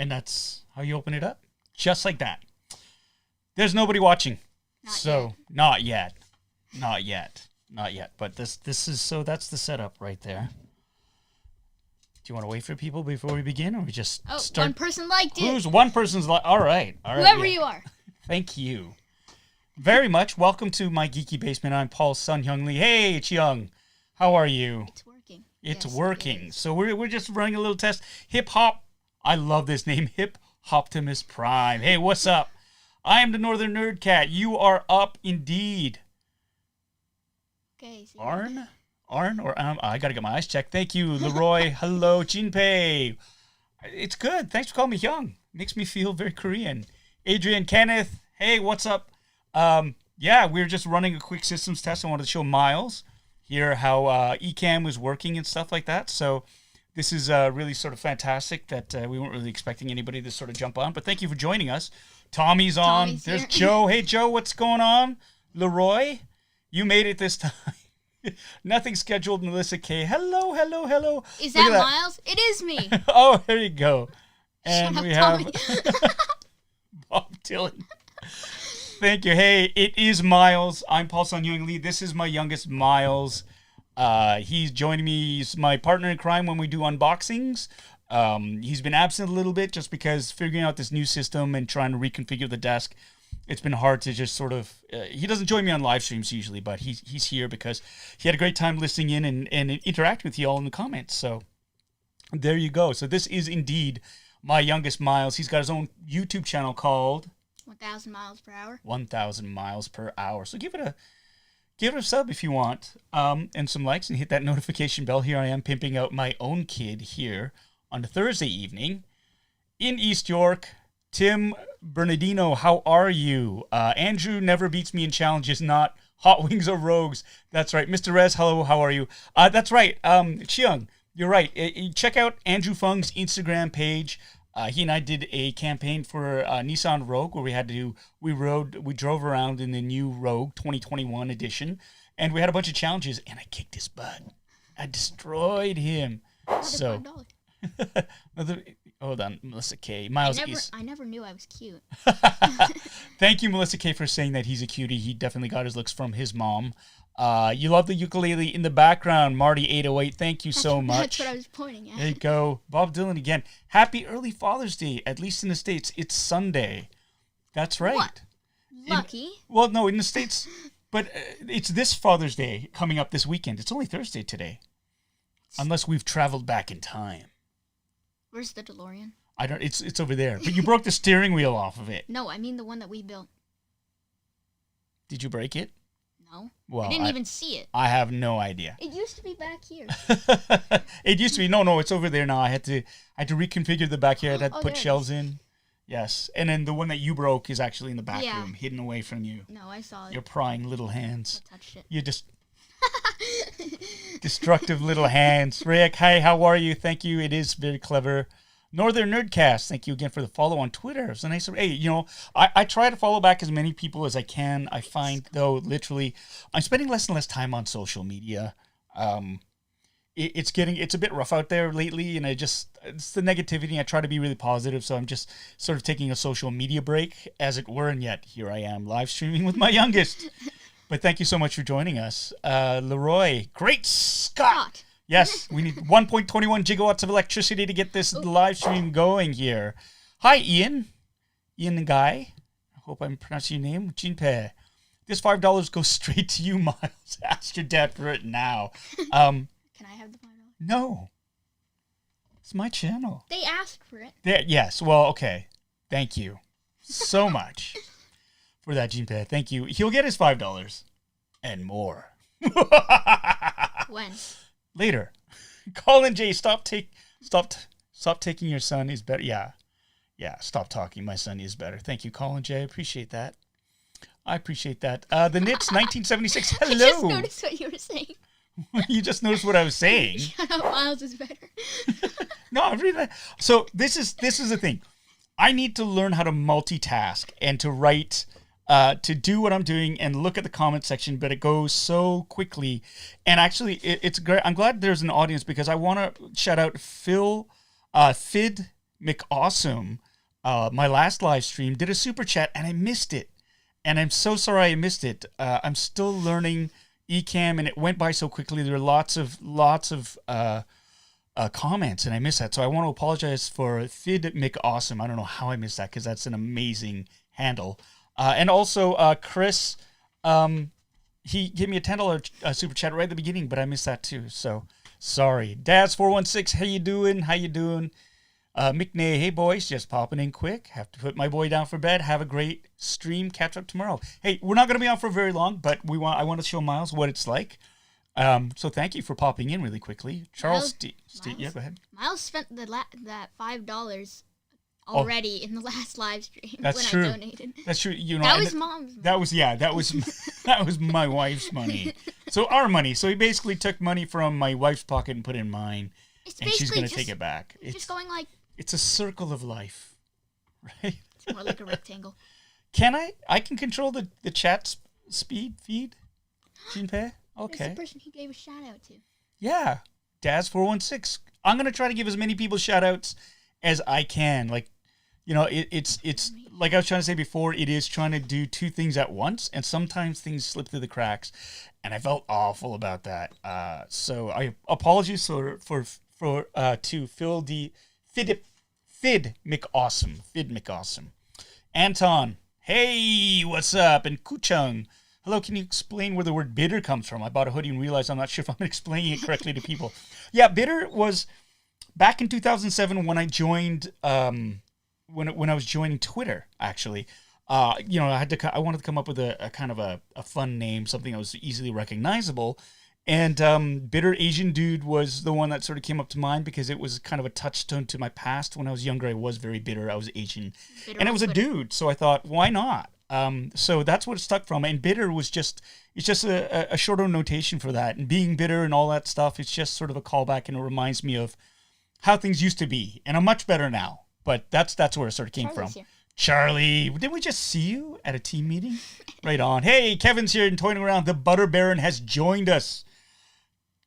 And that's how you open it up. Just like that. There's nobody watching. Not yet. But this is, so that's the setup right there. Do you want to wait for people before we begin, or we just start? One person liked it. Who's one person's like? All right. Whoever you are. Thank you very much. Welcome to my geeky basement. I'm Paul Sun Hyung Lee. Hey, it's Young. How are you? It's working. It's working. So we're just running a little test. Hip Hop. I love this name. Hip Hoptimus Prime. Hey, what's up? I am the Northern Nerd Cat. You are up indeed. Okay. Arn, or I gotta get my eyes checked. Thank you, Leroy. Hello, Jinpei. It's good. Thanks for calling me Young. Makes me feel very Korean. Adrian, Kenneth. Hey, what's up? Yeah, we were just running a quick systems test. I wanted to show Miles here how Ecamm was working and stuff like that. So this is really sort of fantastic that we weren't really expecting anybody to sort of jump on. But thank you for joining us. Tommy's on. There's Joe. Hey, Joe, what's going on? Leroy, you made it this time. Nothing scheduled. Melissa K. Hello. Is that Miles? It is me. Oh, there you go. And Shut we up, have Bob Dylan. Thank you. Hey, it is Miles. I'm Paul Sun Hyung Lee. This is my youngest, Miles. He's joining me. He's my partner in crime when we do unboxings. He's been absent a little bit just because figuring out this new system and trying to reconfigure the desk. It's been hard to just sort of. He doesn't join me on live streams usually, but he's here because he had a great time listening in and interact with you all in the comments. So there you go. So this is indeed my youngest, Miles. He's got his own YouTube channel called 1,000 miles per hour. 1,000 miles per hour. So give it a sub if you want, and some likes, and hit that notification bell. Here I am pimping out my own kid here on a Thursday evening in East York. Tim Bernardino, how are you? Andrew never beats me in challenges, not Hot Wings or Rogues. That's right. Mr. Rez, hello, how are you? That's right. Chiang, you're right. Check out Andrew Fung's Instagram page. He and I did a campaign for Nissan Rogue where we drove around in the new Rogue 2021 edition, and we had a bunch of challenges, and I kicked his butt. I destroyed him. So, hold on, Melissa K. I never knew I was cute. Thank you, Melissa K, for saying that he's a cutie. He definitely got his looks from his mom. You love the ukulele in the background, Marty808. Thank you so much. That's what I was pointing at. There you go. Bob Dylan again. Happy early Father's Day, at least in the States. It's Sunday. That's right. What? Lucky. No, in the States. But it's this Father's Day coming up this weekend. It's only Thursday today. Unless we've traveled back in time. Where's the DeLorean? It's over there. But you broke the steering wheel off of it. No, I mean the one that we built. Did you break it? No. Well, I didn't even see it. I have no idea. It used to be back here. It used to be. No, it's over there now. I had to reconfigure the back here. I had to put shelves in. Yes. And then the one that you broke is actually in the back room, hidden away from you. No, I saw it. Your prying little hands. I touched it. You just destructive little hands. Rick, hi, how are you? Thank you. It is very clever. Northern Nerdcast, thank you again for the follow on Twitter. It's a nice. Hey, I try to follow back as many people as I can. I find, though, literally, I'm spending less and less time on social media. It's a bit rough out there lately, and it's the negativity. I try to be really positive, so I'm just sort of taking a social media break, as it were, and yet here I am live streaming with my youngest. But thank you so much for joining us. Leroy, great Scott! Yes, we need 1.21 gigawatts of electricity to get this live stream going here. Hi, Ian. Ian the guy. I hope I'm pronouncing your name. Jinpei. This $5 goes straight to you, Miles. Ask your dad for it now. Can I have the $5? No. It's my channel. They asked for it. Yes, well, okay. Thank you so much for that, Jinpei. Thank you. He'll get his $5 and more. When? Later. Colin J, stop taking your son is better. Yeah, stop talking. My son is better. Thank you, Colin J. I appreciate that. The Knits 1976. Hello. I just noticed what you were saying. You just noticed what I was saying. Shut up, Miles is better. No, I'm really not. So this is the thing. I need to learn how to multitask and to write, to do what I'm doing and look at the comment section, but it goes so quickly. And actually, it's great. I'm glad there's an audience because I want to shout out Fid McAwesome, my last live stream, did a super chat, and I missed it. And I'm so sorry I missed it. I'm still learning Ecamm, and it went by so quickly. There were lots of comments, and I missed that. So I want to apologize for Fid McAwesome. I don't know how I missed that, because that's an amazing handle. And also Chris, he gave me a $10 super chat right at the beginning, but I missed that too. So sorry. Daz416, how you doing? How you doing? McNay, hey boys, just popping in quick. Have to put my boy down for bed. Have a great stream. Catch up tomorrow. Hey, we're not going to be on for very long, but I want to show Miles what it's like. So thank you for popping in really quickly. Charles, yeah, go ahead. Miles spent that $5 already in the last live stream. That's when true. I donated. That's true. You know, That was Mom's money. That was my wife's money. So our money. So he basically took money from my wife's pocket and put it in mine, and she's going to take it back. It's just going like... It's a circle of life, right? It's more like a rectangle. Can I can control the chat feed? Jinpei? Okay. That's the person he gave a shout out to. Yeah. Daz416. I'm going to try to give as many people shout outs as I can. Like, you know, it's like I was trying to say before, it is trying to do two things at once, and sometimes things slip through the cracks, and I felt awful about that. So I apologize to Phil the Fid McAwesome. Anton, hey, what's up? And Kuchung, hello, can you explain where the word bitter comes from? I bought a hoodie and realized I'm not sure if I'm explaining it correctly to people. Yeah, bitter was back in 2007 when I joined, when I was joining Twitter, actually. You know, I wanted to come up with a kind of a fun name, something that was easily recognizable. And Bitter Asian Dude was the one that sort of came up to mind because it was kind of a touchstone to my past. When I was younger, I was very bitter. I was Asian. And it was a dude. So I thought, why not? So that's what it stuck from. And bitter was it's just a shorter notation for that. And being bitter and all that stuff, it's just sort of a callback, and it reminds me of how things used to be. And I'm much better now. But that's where it sort of came from. Here. Charlie, didn't we just see you at a team meeting? Right on. Hey, Kevin's here and toying around. The Butter Baron has joined us.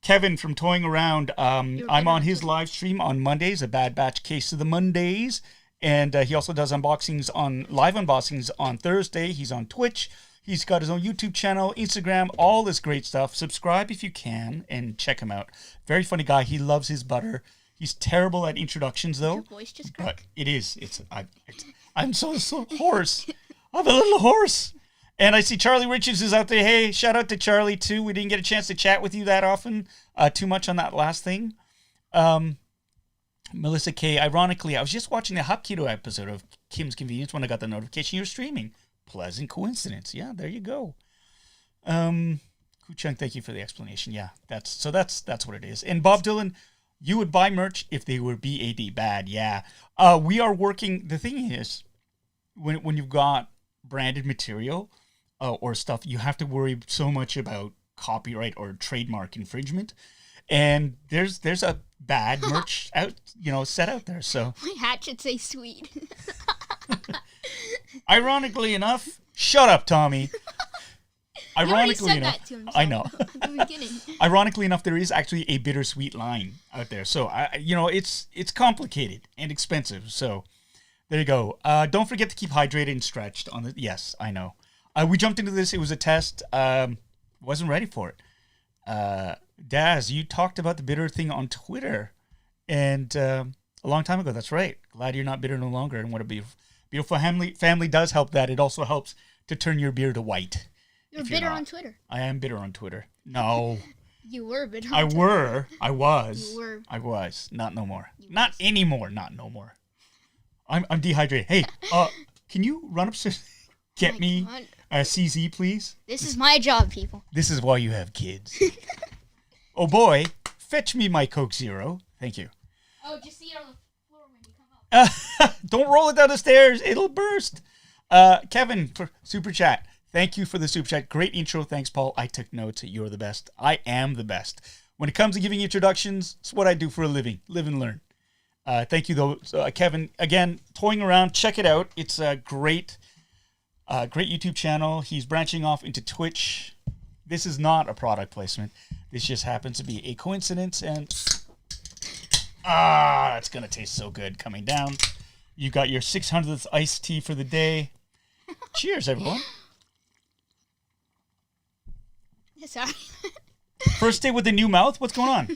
Kevin from Toying Around. I'm on his live stream on Mondays, a Bad Batch Case of the Mondays. And he also does live unboxings on Thursday. He's on Twitch. He's got his own YouTube channel, Instagram, all this great stuff. Subscribe if you can and check him out. Very funny guy. He loves his butter. He's terrible at introductions, though. Your voice just cracked? But it is. I'm so hoarse. I'm a little hoarse. And I see Charlie Richards is out there. Hey, shout out to Charlie, too. We didn't get a chance to chat with you that often. Too much on that last thing. Melissa K. Ironically, I was just watching the Hapkido episode of Kim's Convenience when I got the notification you're streaming. Pleasant coincidence. Yeah, there you go. Kuchung, thank you for the explanation. Yeah, that's what it is. And Bob Dylan, you would buy merch if they were BAD bad. Yeah. We are working. The thing is, when you've got branded material or stuff, you have to worry so much about copyright or trademark infringement. And there's a bad merch set out there. So my hat should say sweet. Ironically enough, shut up, Tommy. Ironically enough, I know. Ironically enough, there is actually a bittersweet line out there. So it's complicated and expensive. So there you go. Don't forget to keep hydrated and stretched on the. Yes, I know. We jumped into this. It was a test. Wasn't ready for it. Daz, you talked about the bitter thing on Twitter, and a long time ago. That's right. Glad you're not bitter no longer. And what a beautiful family does help that. It also helps to turn your beard to white. You're bitter on Twitter. I am bitter on Twitter. No. You were bitter on Twitter. I was. You were. I was. Not no more. Not anymore. Not no more. I'm dehydrated. Hey, can you run upstairs? Get me a CZ, please? This is my job, people. This is why you have kids. Oh boy, fetch me my Coke Zero. Thank you. Oh, just see it on the floor when you come up. Don't roll it down the stairs. It'll burst. Kevin, for Super Chat. Thank you for the Super Chat. Great intro. Thanks, Paul. I took notes. You're the best. I am the best. When it comes to giving introductions, it's what I do for a living. Live and learn. Thank you, though, Kevin. Again, Toying Around. Check it out. It's a great YouTube channel. He's branching off into Twitch. This is not a product placement. This just happens to be a coincidence. And Ah, that's going to taste so good coming down. You got your 600th iced tea for the day. Cheers, everyone. Sorry. First day with a new mouth? What's going on?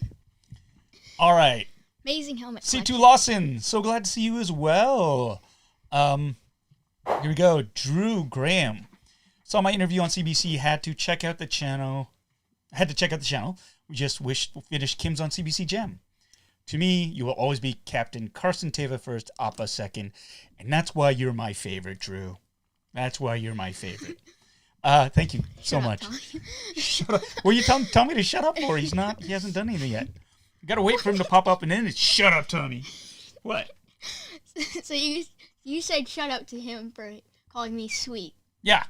All right. Amazing helmet C2 collection. Lawson, so glad to see you as well. Here we go. Drew Graham. Saw my interview on CBC, had to check out the channel. We just finished Kim's on CBC Gem. To me, you will always be Captain Carson Teva first, Appa second, and that's why you're my favorite, Drew. That's why you're my favorite. Thank you so much. Shut up. Well, you tell me to shut up for. He hasn't done anything yet. You gotta wait for him to pop up and then it's shut up, Tommy. What? So you said shut up to him for calling me sweet. Yeah.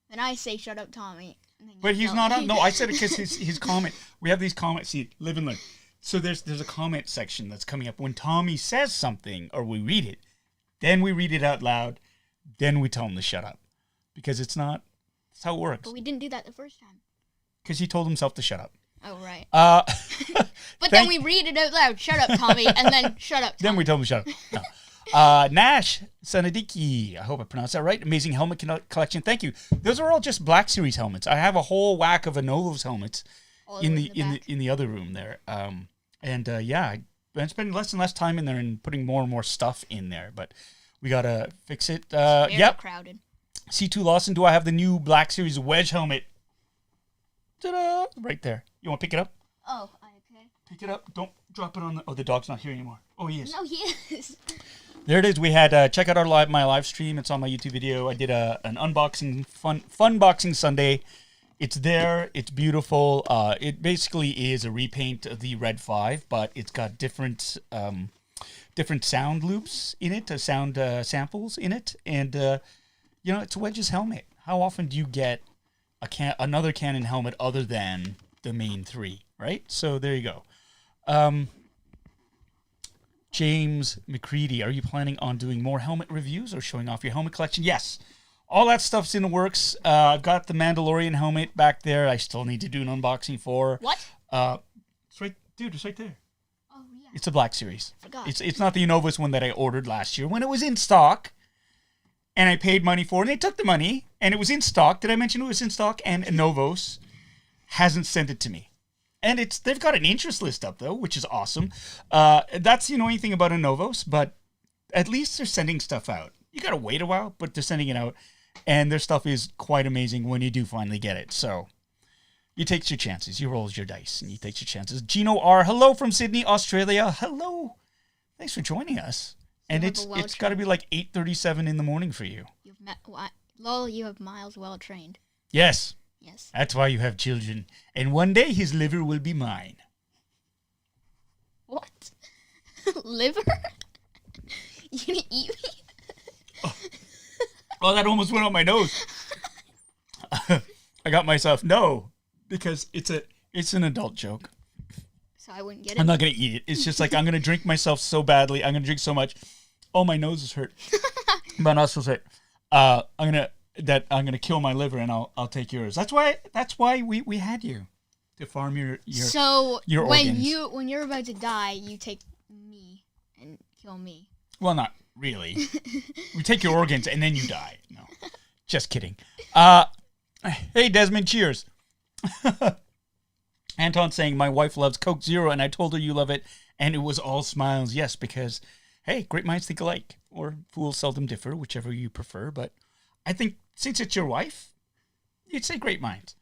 Then I say shut up, Tommy. But he's not on. No, I said it because his comment. We have these comments. See, live and learn. So there's a comment section that's coming up when Tommy says something or we read it. Then we read it out loud. Then we tell him to shut up. Because it's not. That's how it works. But we didn't do that the first time. Because he told himself to shut up. Oh, right. But then we read it out loud. Shut up, Tommy. And then shut up, Tommy. Then we tell him to shut up. No. Nash Sanadiki. I hope I pronounced that right. Amazing helmet collection. Thank you. Those are all just Black Series helmets. I have a whole whack of Inovos helmets in the other room there. Yeah, I'm spending less and less time in there and putting more and more stuff in there. But we gotta fix it. Yep. Crowded. C2 Lawson. Do I have the new Black Series wedge helmet? Ta-da! Right there. You want to pick it up? Oh, okay. Pick it up. Don't drop it on the... Oh, the dog's not here anymore. Oh, he is. No, he is. There it is. We had... check out my live stream. It's on my YouTube video. I did an unboxing, fun boxing Sunday. It's there. It's beautiful. It basically is a repaint of the Red 5, but it's got different sound loops in it, sound samples in it. And, it's Wedge's helmet. How often do you get another Canon helmet other than the main three, right? So there you go. James McCready, are you planning on doing more helmet reviews or showing off your helmet collection? Yes. All that stuff's in the works. I've got the Mandalorian helmet back there. I still need to do an unboxing for. What? It's right, dude. It's right there. Oh yeah. It's a Black Series. Forgot. It's not the Inovos one that I ordered last year when it was in stock, and I paid money for it. And they took the money, and it was in stock. Did I mention it was in stock? And Inovos hasn't sent it to me. And they've got an interest list up though, which is awesome. That's the annoying thing about Inovos, but at least they're sending stuff out. You gotta wait a while, but they're sending it out. And their stuff is quite amazing when you do finally get it. So you take your chances. You roll your dice and you take your chances. Gino R. Hello from Sydney, Australia. Hello. Thanks for joining us. And it's got to be like 8:37 in the morning for you. You have Miles well trained. Yes. Yes. That's why you have children. And one day his liver will be mine. What? Liver? You gonna eat me? Oh, that almost went on my nose. I got myself because it's an adult joke. So I wouldn't get it. I'm not gonna eat it. It's just like I'm gonna drink myself so badly. I'm gonna drink so much. Oh, my nose is hurt. My nostrils hurt. I'm gonna kill my liver and I'll take yours. That's why we had you to farm your organs. When you're about to die, you take me and kill me. Well, not really. We take your organs and then you die. No, just kidding. Hey, Desmond, cheers. Anton saying, my wife loves Coke Zero and I told her you love it and it was all smiles. Yes, because, hey, great minds think alike or fools seldom differ, whichever you prefer. But I think since it's your wife, you'd say great minds.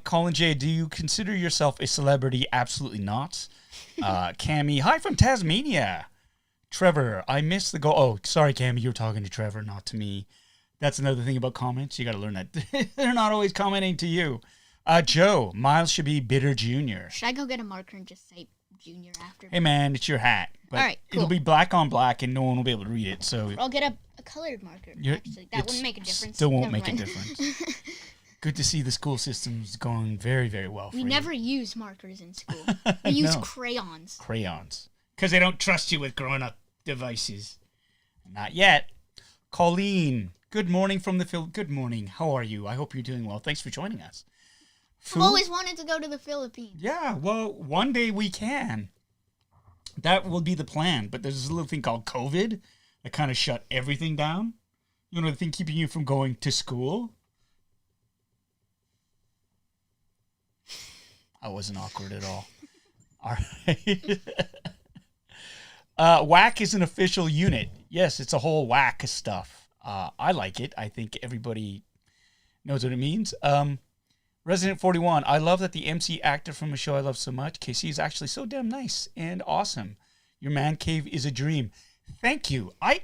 Colin J, do you consider yourself a celebrity? Absolutely not. Cammy, hi from Tasmania. Trevor, I missed the goal. Oh, sorry, Cammy, you're talking to Trevor, not to me. That's another thing about comments. You got to learn that they're not always commenting to you. Joe, Miles should be Bitter Junior. Should I go get a marker and just say Junior after? Hey, man, it's your hat. But all right, cool. It'll be black on black and no one will be able to read it. So I'll get a colored marker. Actually, that wouldn't make a difference. Still won't make a difference. Good to see the school system's going very, very well for you. We never use markers in school. We use crayons. Crayons. Because they don't trust you with grown-up devices. Not yet. Colleen, good morning from the Philippines. Good morning. How are you? I hope you're doing well. Thanks for joining us. I've always wanted to go to the Philippines. Yeah, well, one day we can. That will be the plan. But there's this little thing called COVID that kind of shut everything down. You know, the thing keeping you from going to school. I wasn't awkward at all. All right. WAC is an official unit. Yes, it's a whole whack of stuff. I like it. I think everybody knows what it means. Resident 41. I love that the MC actor from a show I love so much, KC, is actually so damn nice and awesome. Your man cave is a dream. Thank you. I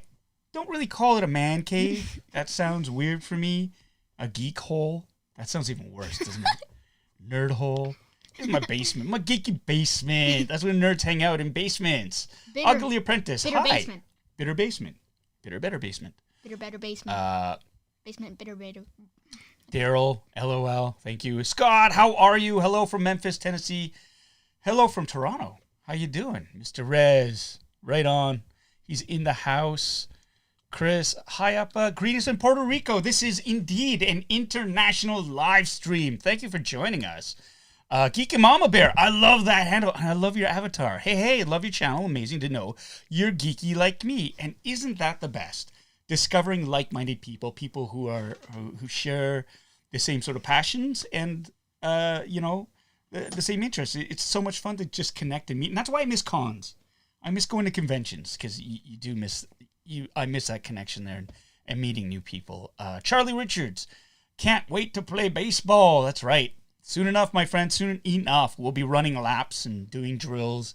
don't really call it a man cave. That sounds weird for me. A geek hole. That sounds even worse, doesn't it? Nerd hole. This is my basement. My geeky basement. That's where nerds hang out, in basements. Ugly Apprentice. Bitter Hi. basement. Bitter basement. Bitter better basement. Bitter better basement. Basement bitter better. Daryl, LOL. Thank you. Scott, how are you? Hello from Memphis, Tennessee. Hello from Toronto. How you doing? Mr. Rez. Right on. He's in the house. Chris, hi up. Greetings in Puerto Rico. This is indeed an international live stream. Thank you for joining us. Geeky Mama Bear, I love that handle, and I love your avatar. Hey, love your channel. Amazing to know you're geeky like me, and isn't that the best? Discovering like-minded people who share the same sort of passions and the same interests. It's so much fun to just connect and meet, and that's why I miss cons. I miss going to conventions because you do miss you. I miss that connection there and meeting new people. Charlie Richards, can't wait to play baseball. That's right. Soon enough, my friend, soon enough, we'll be running laps and doing drills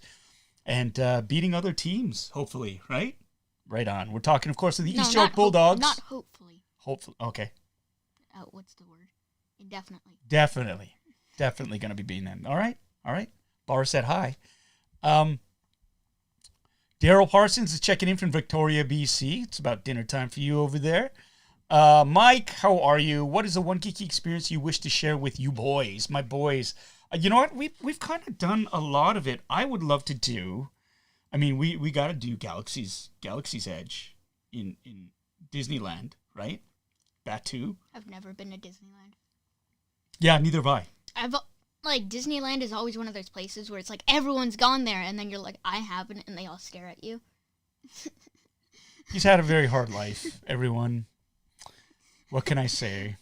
and beating other teams, hopefully, right? Right on. We're talking, of course, of the East York Bulldogs. Not hopefully. Hopefully. Okay. What's the word? Indefinitely. Definitely going to be beating them. All right. Bar said hi. Daryl Parsons is checking in from Victoria, BC. It's about dinner time for you over there. Mike, how are you? What is the one geeky experience you wish to share with you boys? My boys. You know what? We've kind of done a lot of it. I would love to do. I mean, we got to do Galaxy's Edge in Disneyland, right? Batu. I've never been to Disneyland. Yeah, neither have I. Disneyland is always one of those places where it's like everyone's gone there, and then you're like, I haven't, and they all stare at you. He's had a very hard life, everyone. What can I say?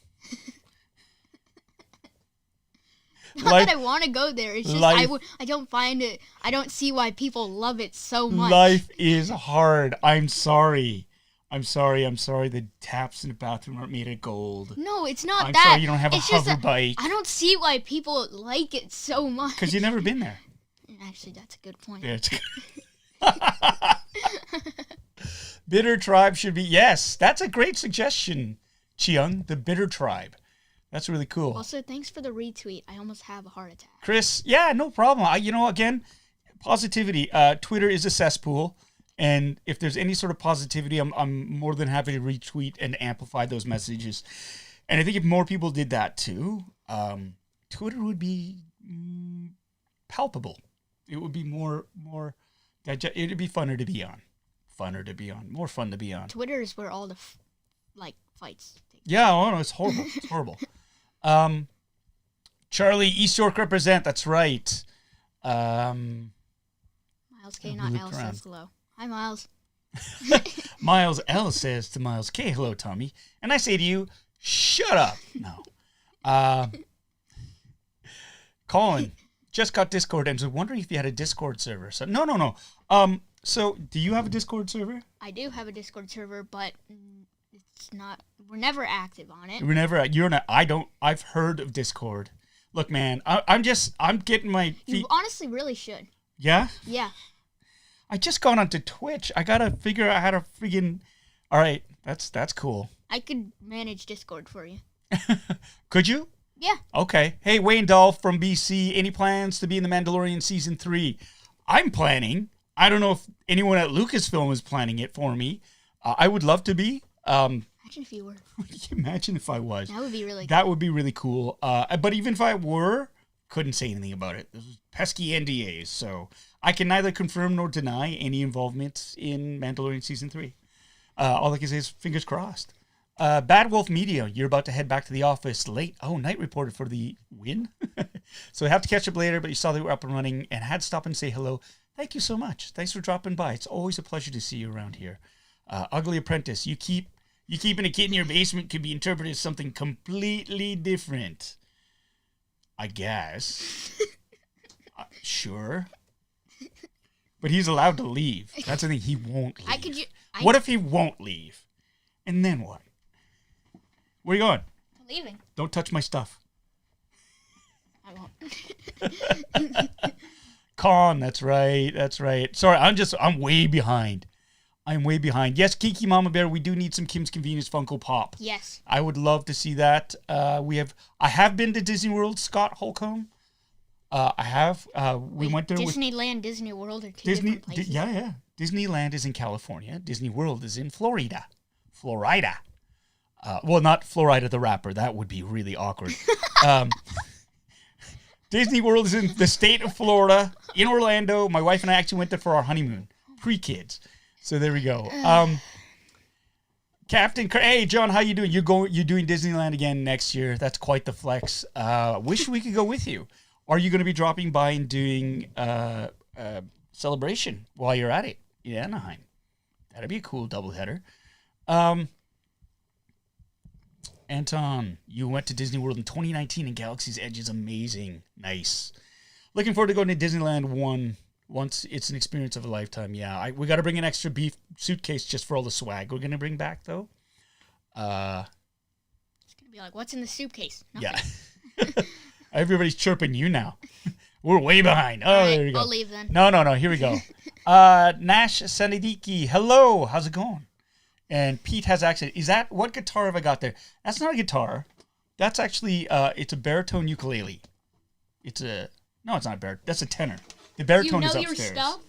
Not that I want to go there. It's just I don't find it. I don't see why people love it so much. Life is hard. I'm sorry. The taps in the bathroom aren't made of gold. No, it's not I'm that. sorry you don't have a hover bike. I don't see why people like it so much. Because you've never been there. Actually, that's a good point. Yeah, it's good. Bitter Tribe should be... Yes, that's a great suggestion, Chiung. The Bitter Tribe. That's really cool. Also, thanks for the retweet. I almost have a heart attack. Chris, yeah, no problem. Again, positivity. Twitter is a cesspool. And if there's any sort of positivity, I'm more than happy to retweet and amplify those messages. And I think if more people did that too, Twitter would be palpable. It would be more it'd be funner to be on. More fun to be on. Twitter is where all the fights take place. Yeah, no, it's horrible. It's horrible. Charlie, East York represent. That's right. Miles K, not L, says hello. Hi, Miles. Miles L says to Miles K, hello, Tommy. And I say to you, shut up. No. Colin, just got Discord and was wondering if you had a Discord server. So no. So do you have a Discord server? I do have a Discord server, but it's not. We're never active on it. I've heard of Discord. Look, man, I'm getting my feet. You honestly really should. Yeah? Yeah. I just got onto Twitch. I gotta figure out how to friggin'. All right, that's cool. I could manage Discord for you. Could you? Yeah. Okay. Hey, Wayne Dahl from BC. Any plans to be in the Mandalorian Season 3? I'm planning. I don't know if anyone at Lucasfilm is planning it for me. I would love to be. Imagine if you were. Imagine if I was. That would be really cool. That would be really cool. But even if I were, couldn't say anything about it. Those pesky NDAs. So I can neither confirm nor deny any involvement in Mandalorian Season 3. All I can say is fingers crossed. Bad Wolf Media, you're about to head back to the office late. Oh, night reported for the win. So I have to catch up later, but you saw they were up and running and had to stop and say hello. Thank you so much. Thanks for dropping by. It's always a pleasure to see you around here. Ugly Apprentice, you keeping a kid in your basement could be interpreted as something completely different. I guess. Sure. But he's allowed to leave. That's the thing. He won't leave. What if he won't leave? And then what? Where are you going? I'm leaving. Don't touch my stuff. I won't. Con, that's right. Sorry, I'm way behind. Yes, Geeky Mama Bear, we do need some Kim's Convenience Funko Pop. Yes. I would love to see that. I have been to Disney World, Scott Holcomb. I have. We went there Disneyland, Disney World are two different places. Yeah. Disneyland is in California. Disney World is in Florida. Well, not Florida the rapper. That would be really awkward. Disney World is in the state of Florida, in Orlando. My wife and I actually went there for our honeymoon, pre-kids. So there we go. Hey, John, how you doing? You're doing Disneyland again next year. That's quite the flex. Wish we could go with you. Are you going to be dropping by and doing Celebration while you're at it in Anaheim? That'd be a cool doubleheader. Anton, you went to Disney World in 2019 and Galaxy's Edge is amazing. Nice. Looking forward to going to Disneyland once it's an experience of a lifetime. Yeah, we got to bring an extra beef suitcase just for all the swag we're going to bring back, though. It's going to be like, what's in the suitcase? Nothing. Yeah. Everybody's chirping you now. We're way behind. Oh, right, there you go. I'll leave then. No. Here we go. Nash Sanadiki, hello. How's it going? And Pete has accent. What guitar have I got there? That's not a guitar. That's actually, it's a baritone ukulele. No, it's not a baritone. That's a tenor. The baritone is upstairs. Do you know your stuff?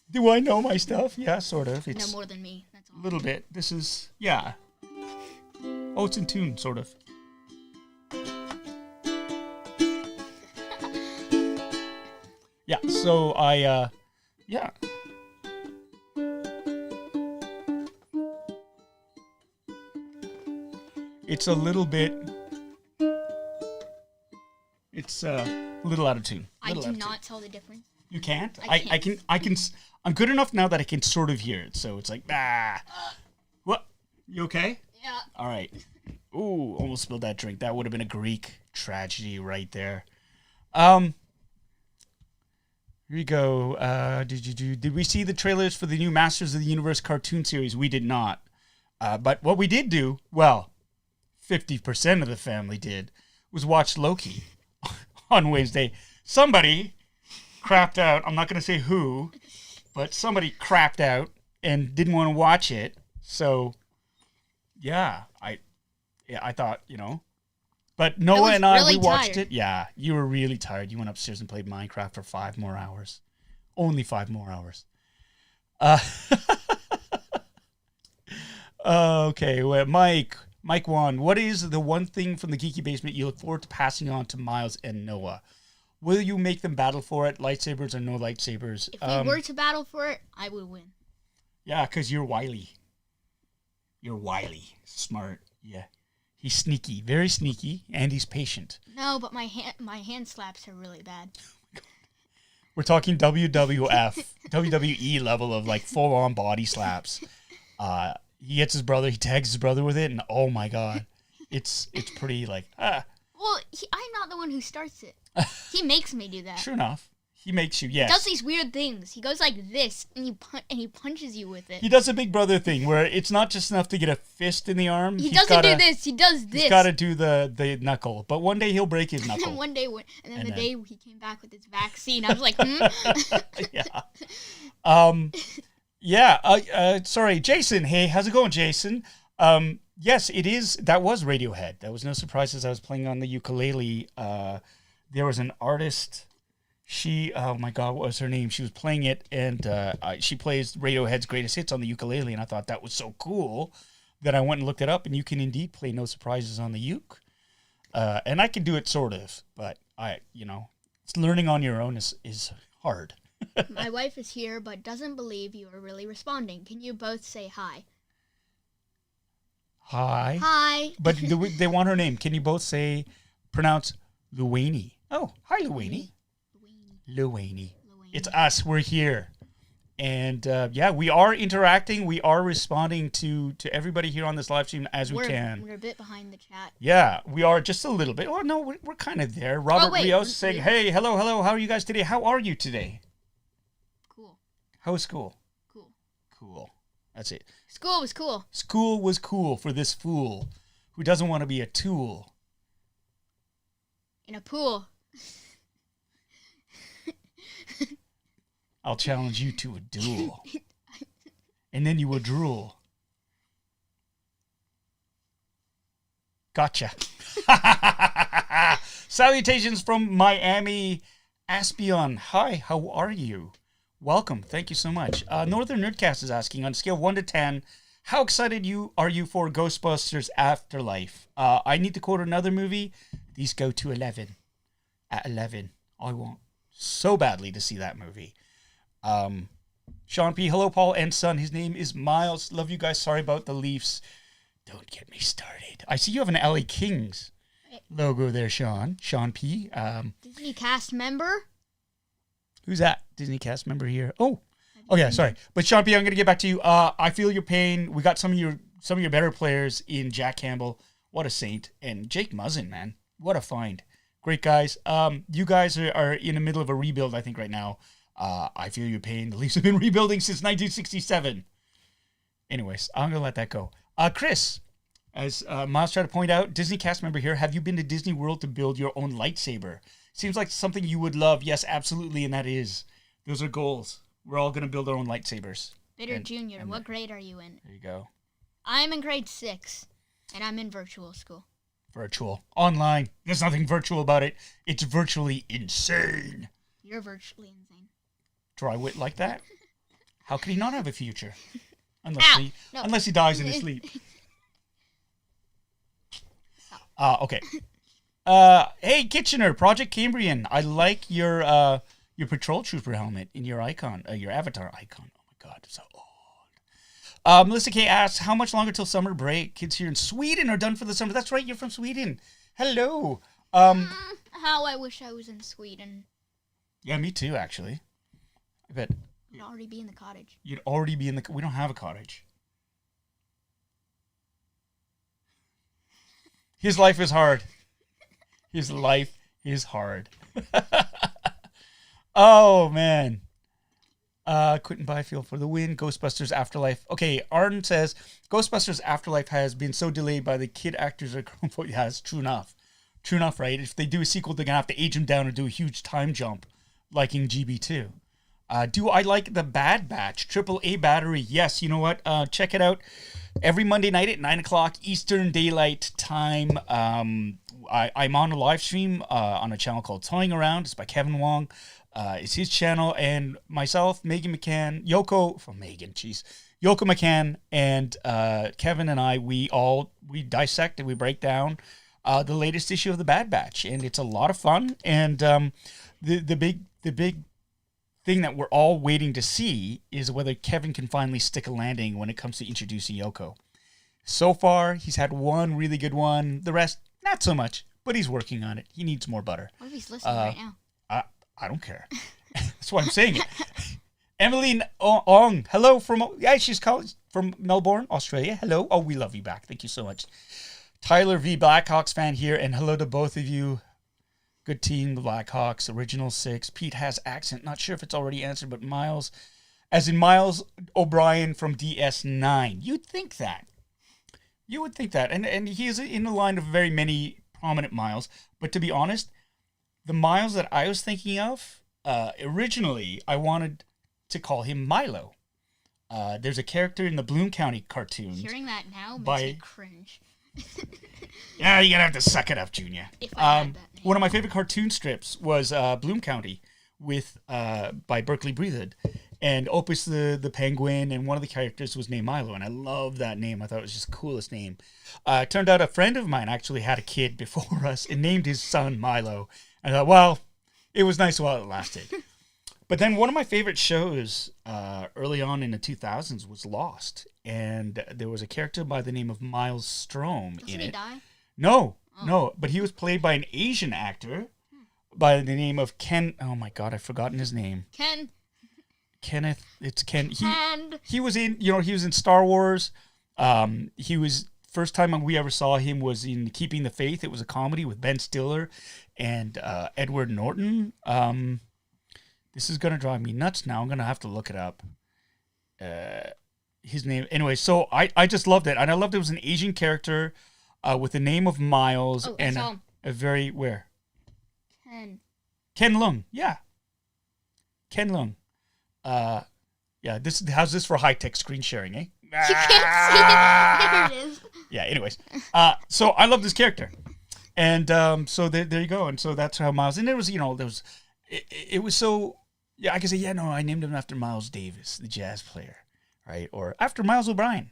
Do I know my stuff? Yeah, sort of. No more than me. That's all. A little bit. This is, yeah. Oh, it's in tune, sort of. Yeah, so yeah. It's a little bit, it's a little out of tune. I do not tell the difference. You can't? I can, I'm good enough now that I can sort of hear it. So it's like, what? You okay? Yeah. All right. Ooh, almost spilled that drink. That would have been a Greek tragedy right there. Here we go. Did we see the trailers for the new Masters of the Universe cartoon series? We did not. But what we did do, 50% of the family did, was watch Loki on Wednesday. Somebody crapped out. I'm not going to say who, but somebody crapped out and didn't want to watch it. So, yeah, I thought, But Noah and I, we watched it. Yeah, you were really tired. You went upstairs and played Minecraft for 5 more hours. Only 5 more hours. Okay, well, Mike 1, what is the one thing from the Geeky Basement you look forward to passing on to Miles and Noah? Will you make them battle for it, lightsabers or no lightsabers? If we were to battle for it, I would win. Yeah, because you're wily. You're wily. Smart. Yeah. He's sneaky, very sneaky, and he's patient. No, but my hand slaps are really bad. We're talking WWF, WWE level of like full-on body slaps. He gets his brother, he tags his brother with it, and oh my god, it's pretty like Well, I'm not the one who starts it. He makes me do that. Sure enough. He makes you, yes. He does these weird things. He goes like this, and he punches you with it. He does a big brother thing where it's not just enough to get a fist in the arm. He doesn't do this. He does this. He's got to do the knuckle. But one day he'll break his knuckle. One day, the day he came back with his vaccine, I was like, Yeah. Sorry, Jason. Hey, how's it going, Jason? Yes, it is. That was Radiohead. That was no surprise as I was playing on the ukulele. There was an artist... oh my God, what was her name? She was playing it, and she plays Radiohead's greatest hits on the ukulele, and I thought that was so cool that I went and looked it up, and you can indeed play No Surprises on the uke. And I can do it sort of, but it's learning on your own is hard. My wife is here, but doesn't believe you are really responding. Can you both say hi? Hi. Hi. But they want her name. Can you both pronounce Luwani? Oh, hi, Luwani. Luwani. It's us. We're here. And yeah, we are interacting. We are responding to everybody here on this live stream as we can. We're a bit behind the chat. Yeah, we are just a little bit. Oh, no, we're kind of there. Robert Rios saying, hey, hello. How are you guys today? How are you today? Cool. How was school? Cool. That's it. School was cool. School was cool for this fool who doesn't want to be a tool. In a pool. I'll challenge you to a duel. And then you will drool. Gotcha. Salutations from Miami, Aspion. Hi, how are you? Welcome. Thank you so much. Northern Nerdcast is asking, on a scale of 1 to 10, how excited are you for Ghostbusters Afterlife? I need to quote another movie. These go to 11. At 11. I want so badly to see that movie. Sean P. Hello, Paul and son. His name is Miles. Love you guys. Sorry about the Leafs. Don't get me started. I see you have an LA Kings logo there, Sean. Sean P. Disney cast member? Who's that? Disney cast member here. Oh yeah, sorry. But Sean P., I'm going to get back to you. I feel your pain. We got some of your better players in Jack Campbell. What a saint. And Jake Muzzin, man. What a find. Great guys. You guys are in the middle of a rebuild, I think, right now. I feel your pain. The Leafs have been rebuilding since 1967. Anyways, I'm going to let that go. Chris, as Miles tried to point out, Disney cast member here, have you been to Disney World to build your own lightsaber? Seems like something you would love. Yes, absolutely, and that is. Those are goals. We're all going to build our own lightsabers. Bitter Junior, what grade are you in? There you go. I'm in grade 6, and I'm in virtual school. Virtual. Online. There's nothing virtual about it. It's virtually insane. You're virtually insane. Dry wit like that? How could he not have a future? Unless he dies in his sleep. Okay. Hey, Kitchener, Project Cambrian. I like your patrol trooper helmet in your icon, your avatar icon. Oh my God, so old. Melissa K asks, how much longer till summer break? Kids here in Sweden are done for the summer. That's right, you're from Sweden. Hello. How I wish I was in Sweden. Yeah, me too, actually. I bet. You'd already be in the cottage. You'd already be in the. We don't have a cottage. His life is hard. His life is hard. Oh, man. Quentin Byfield for the win. Ghostbusters Afterlife. Okay, Arden says, Ghostbusters Afterlife has been so delayed by the kid actors. Yeah, it's true enough. True enough, right? If they do a sequel, they're going to have to age him down and do a huge time jump, like in GB2. Do I like the Bad Batch? AAA battery. Yes, you know what? Check it out. Every Monday night at 9 o'clock Eastern Daylight Time. I'm on a live stream on a channel called Toying Around. It's by Kevin Wong. It's his channel, and myself, Megan McCann, Yoko McCann, and Kevin and I, we dissect and we break down the latest issue of the Bad Batch, and it's a lot of fun. And the big thing that we're all waiting to see is whether Kevin can finally stick a landing when it comes to introducing Yoko. So far, he's had one really good one. The rest, not so much, but he's working on it. He needs more butter. What if he's listening right now? I don't care. That's why I'm saying it. Emmeline Ong, hello she's from Melbourne, Australia. Hello. Oh, we love you back. Thank you so much. Tyler V. Blackhawks fan here, and hello to both of you. Good team, the Blackhawks, Original 6. Pete has accent. Not sure if it's already answered, but Miles, as in Miles O'Brien from DS9. You'd think that. You would think that. And he is in the line of very many prominent Miles. But to be honest, the Miles that I was thinking of, originally, I wanted to call him Milo. There's a character in the Bloom County cartoons. Hearing that now makes me cringe. Yeah, you're going to have to suck it up, Junior. If I had that name. One of my favorite cartoon strips was Bloom County by Berkeley Breathed. And Opus the Penguin, and one of the characters was named Milo, and I love that name. I thought it was just the coolest name. It turned out a friend of mine actually had a kid before us and named his son Milo. And I thought, well, it was nice while it lasted. But then one of my favorite shows early on in the 2000s was Lost. And there was a character by the name of Miles Strom in it. Did he die? No, but he was played by an Asian actor by the name of Ken. Oh my God, I've forgotten his name. Kenneth. It's Ken. He was in. He was in Star Wars. He was first time we ever saw him was in Keeping the Faith. It was a comedy with Ben Stiller and Edward Norton. This is gonna drive me nuts now. I'm gonna have to look it up. His name. Anyway, so I just loved it, and I loved it was an Asian character with the name of Miles and a very where. Ken Leung, yeah. Ken Leung. Yeah, how's this for high-tech screen sharing, eh? You can't see it. There it is. Yeah, anyways. So I love this character. And so there you go. And so that's how Miles, and there was, it was so, yeah, I can say, I named him after Miles Davis, the jazz player, right? Or after Miles O'Brien,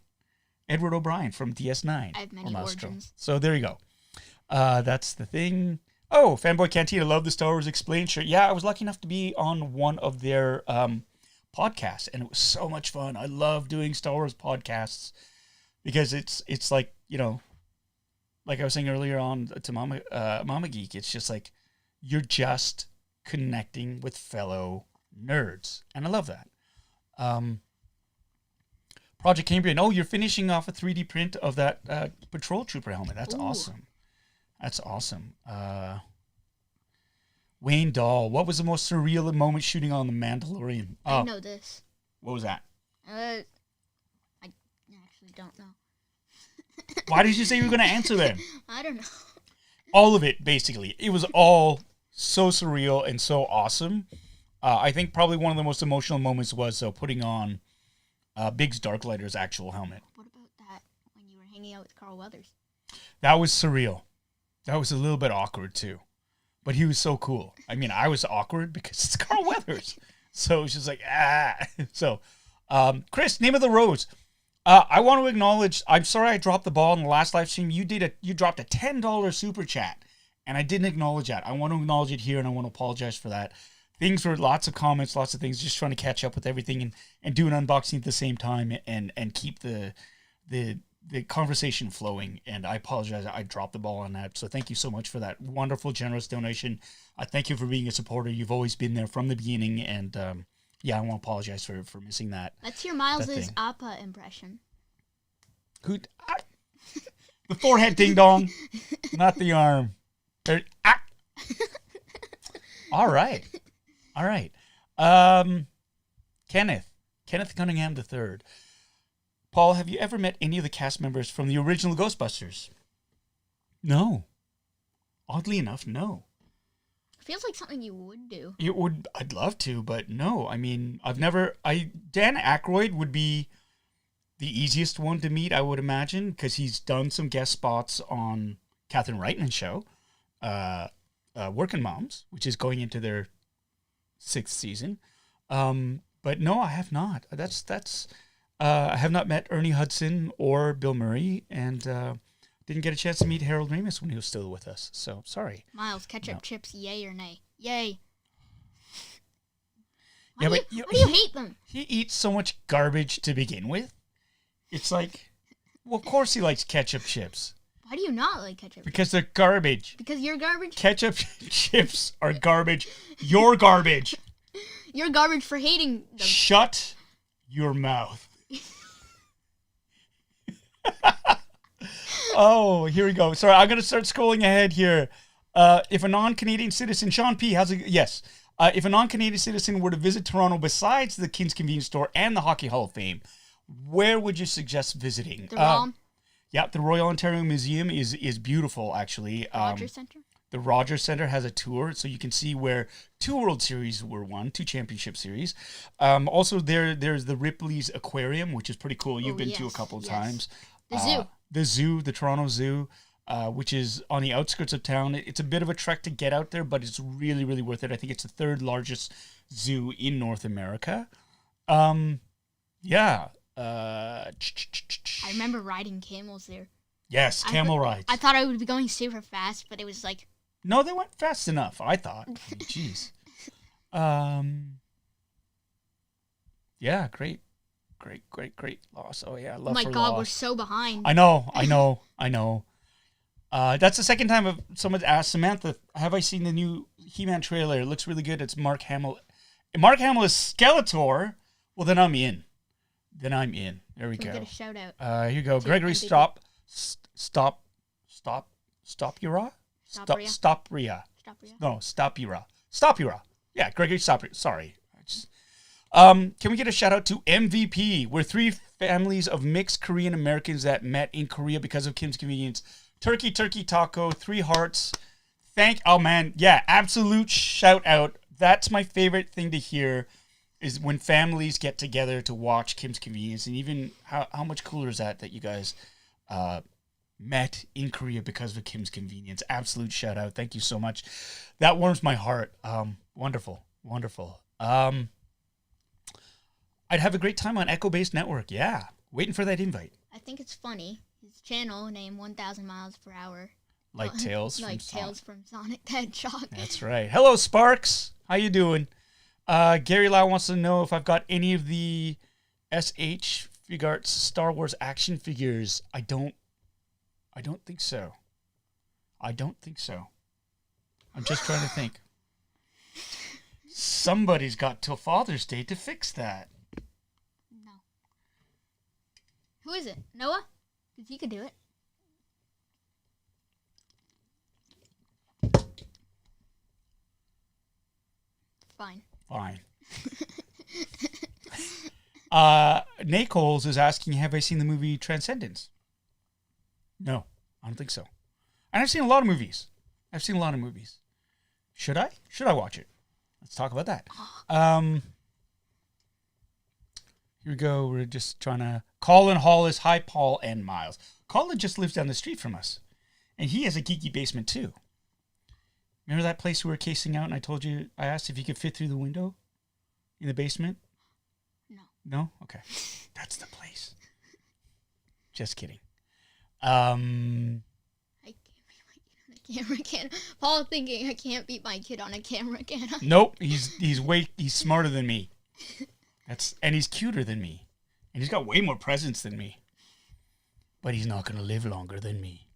Edward O'Brien from DS9. I have many origins. So there you go. That's the thing. Oh, Fanboy Cantina, love the Star Wars Explained shirt. Yeah, I was lucky enough to be on one of their podcasts, and it was so much fun. I love doing Star Wars podcasts because it's like, like I was saying earlier on to Mama Geek, it's just like you're just connecting with fellow nerds, and I love that. Project Cambrian, you're finishing off a 3D print of that Patrol Trooper helmet. That's awesome. That's awesome. Wayne Dahl, what was the most surreal moment shooting on The Mandalorian? I know this. What was that? I actually don't know. Why did you say you were going to answer then? I don't know. All of it, basically. It was all so surreal and so awesome. I think probably one of the most emotional moments was putting on Biggs Darklighter's actual helmet. What about that when you were hanging out with Carl Weathers? That was surreal. That was a little bit awkward, too. But he was so cool. I mean, I was awkward because it's Carl Weathers. So it was just like, So, Chris, name of the rose. I want to acknowledge, I'm sorry I dropped the ball in the last live stream. You dropped a $10 super chat, and I didn't acknowledge that. I want to acknowledge it here, and I want to apologize for that. Things were lots of comments, lots of things, just trying to catch up with everything and do an unboxing at the same time and keep the conversation flowing, and I apologize. I dropped the ball on that. So thank you so much for that wonderful, generous donation. I thank you for being a supporter. You've always been there from the beginning, and I want to apologize for missing that. Let's hear Miles's Appa impression. The forehead ding dong, not the arm. All right. Kenneth Cunningham III. Paul, have you ever met any of the cast members from the original Ghostbusters? No. Oddly enough, no. Feels like something you would do. I'd love to, but no. I mean, Dan Aykroyd would be the easiest one to meet, I would imagine, because he's done some guest spots on Catherine Reitman's show, Working Moms, which is going into their 6th season. But no, I have not. I have not met Ernie Hudson or Bill Murray, and didn't get a chance to meet Harold Ramis when he was still with us. So, sorry. Miles, ketchup chips, yay or nay? Yay. Why do you hate them? He eats so much garbage to begin with. It's like, well, of course he likes ketchup chips. Why do you not like ketchup? Because they're garbage. Because you're garbage? Ketchup chips are garbage. You're garbage. You're garbage for hating them. Shut your mouth. Oh, here we go. Sorry, I'm going to start scrolling ahead here. If a non-Canadian citizen, Sean P, yes. If a non-Canadian citizen were to visit Toronto besides the King's Convenience Store and the Hockey Hall of Fame, where would you suggest visiting? The ROM? Yeah, the Royal Ontario Museum is beautiful, actually. Rogers Centre? The Rogers Centre has a tour, so you can see where 2 World Series were won, 2 championship series. Also, there's the Ripley's Aquarium, which is pretty cool. You've been to a couple of times. The zoo. The Toronto Zoo, which is on the outskirts of town. It's a bit of a trek to get out there, but it's really, really worth it. I think it's the 3rd largest zoo in North America. Yeah. I remember riding camels there. Yes, camel rides. I thought I would be going super fast, but it was like... No, they went fast enough, I thought. Jeez. Yeah, great loss. Oh, yeah, love for loss. Oh my God, we're so behind. I know. That's the second time someone's asked Samantha, have I seen the new He-Man trailer? It looks really good. It's Mark Hamill. Mark Hamill is Skeletor. Well, then I'm in. There we go. Get a shout out. Here you go. Gregory Stopria. No, Stopura. Yeah, Gregory Stopura. Sorry. Can we get a shout out to MVP? We're 3 families of mixed Korean Americans that met in Korea because of Kim's Convenience. Turkey taco, 3 hearts. Oh man, yeah, absolute shout out. That's my favorite thing to hear is when families get together to watch Kim's Convenience, and even how much cooler is that you guys met in Korea because of Kim's Convenience. Absolute shout out. Thank you so much. That warms my heart. Wonderful. I'd have a great time on Echo Based Network. Yeah. Waiting for that invite. I think it's funny. His channel named 1,000 miles per hour. Like Tails from Sonic the Hedgehog. That's right. Hello, Sparks. How you doing? Gary Lau wants to know if I've got any of the SH Figuarts Star Wars action figures. I don't think so. I'm just trying to think. Somebody's got till Father's Day to fix that. No. Who is it? Noah? Because he could do it. Fine. Nate Coles is asking, have I seen the movie Transcendence? No, I don't think so. And I've seen a lot of movies. Should I watch it? Let's talk about that. Here we go. We're just trying to... Colin Hall is hi, Paul and Miles. Colin just lives down the street from us. And he has a geeky basement too. Remember that place we were casing out and I asked if you could fit through the window in the basement? No. No? Okay. That's the place. Just kidding. I can't beat my kid on a camera, can I? Paul thinking I can't beat my kid on a camera, can I? Nope. He's smarter than me. And he's cuter than me. And he's got way more presents than me. But he's not going to live longer than me.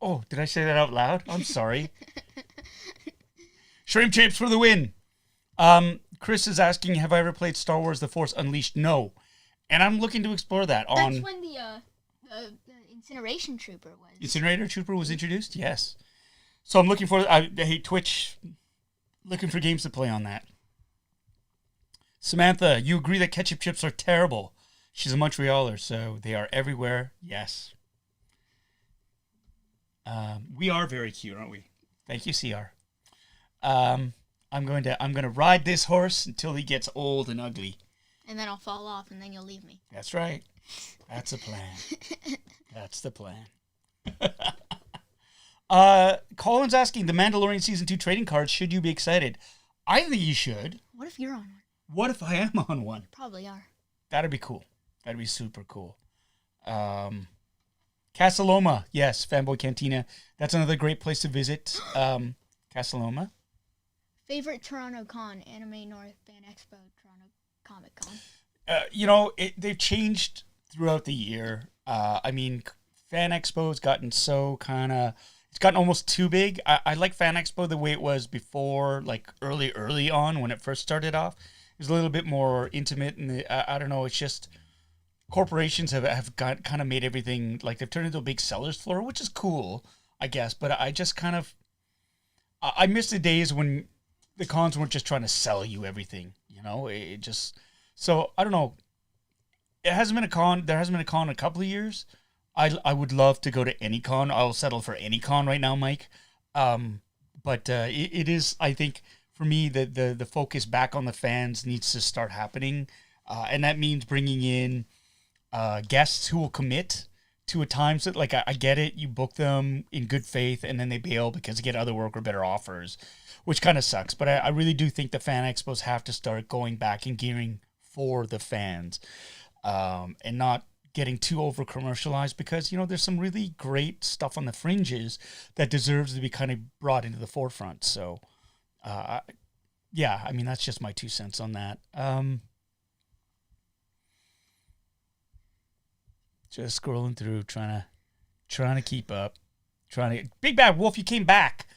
Oh, did I say that out loud? I'm sorry. Shrimp chips for the win. Chris is asking, have I ever played Star Wars The Force Unleashed? No. And I'm looking to explore that. That's when the Incineration Trooper was. Incinerator Trooper was introduced? Yes. So I'm looking for... I hate Twitch. Looking for games to play on that. Samantha, you agree that ketchup chips are terrible. She's a Montrealer, so they are everywhere. Yes. We are very cute, aren't we? Thank you, CR. I'm going to ride this horse until he gets old and ugly. And then I'll fall off, and then you'll leave me. That's right. That's a plan. That's the plan. Colin's asking, the Mandalorian Season 2 trading cards, should you be excited? I think you should. What if you're on one? What if I am on one? Probably are. That'd be cool. That'd be super cool. Casaloma. Yes, Fanboy Cantina. That's another great place to visit. Casaloma. Favorite Toronto con? Anime North, Fan Expo, Toronto Comic Con. They've changed throughout the year. Fan Expo has gotten so it's gotten almost too big. I like Fan Expo the way it was before, like early on when it first started off. It was a little bit more intimate, and I don't know. It's just corporations have kind of made everything like they've turned into a big sellers floor, which is cool, I guess. But I just I miss the days when the cons weren't just trying to sell you everything. So I don't know. It hasn't been a con. There hasn't been a con in a couple of years. I would love to go to any con. I'll settle for any con right now, Mike. But it is, I think, for me, the focus back on the fans needs to start happening. And that means bringing in guests who will commit to a time. So, like, I get it. You book them in good faith, and then they bail because they get other work or better offers, which kind of sucks. But I really do think the fan expos have to start going back and gearing for the fans and not getting too over commercialized, because there's some really great stuff on the fringes that deserves to be kind of brought into the forefront. So that's just my 2 cents on that. Just scrolling through, trying to keep up, Big Bad Wolf, you came back.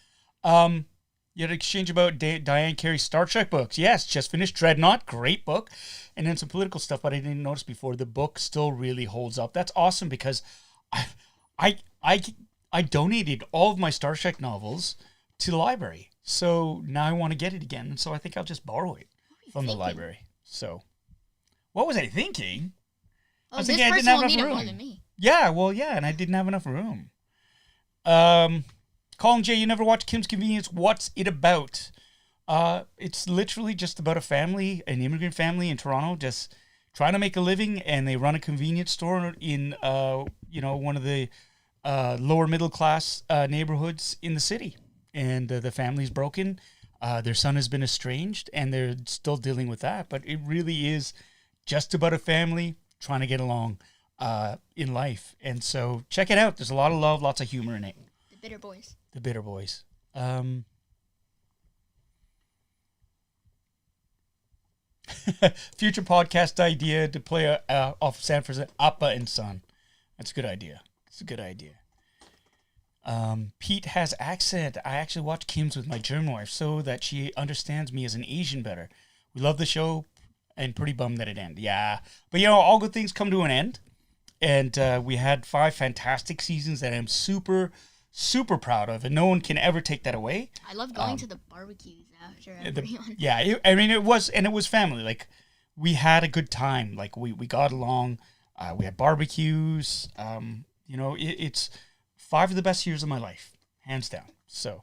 You had an exchange about Diane Carey's Star Trek books. Yes, just finished Dreadnought. Great book. And then some political stuff, but I didn't notice before. The book still really holds up. That's awesome because I donated all of my Star Trek novels to the library. So now I want to get it again. And so I think I'll just borrow it from the library. So what was I thinking? I was thinking I didn't have enough room. More than me. Yeah, well, yeah, and I didn't have enough room. Colin J, you never watched Kim's Convenience. What's it about? It's literally just about a family, an immigrant family in Toronto, just trying to make a living, and they run a convenience store in, one of the lower middle class neighborhoods in the city. And the family's broken. Their son has been estranged, and they're still dealing with that. But it really is just about a family trying to get along in life. And so check it out. There's a lot of love, lots of humor in it. The Bitter Boys. The Bitter Boys. Future podcast idea to play off San Francisco, Appa and Son. That's a good idea. It's a good idea. Pete has accent. I actually watch Kim's with my German wife so that she understands me as an Asian better. We love the show and pretty bummed that it ended. Yeah. But, all good things come to an end. And we had 5 fantastic seasons that I'm super, super proud of. And no one can ever take that away. I love going to the barbecues after everyone. It was family. Like, we had a good time. Like, we got along. We had barbecues. It's 5 of the best years of my life, hands down. So,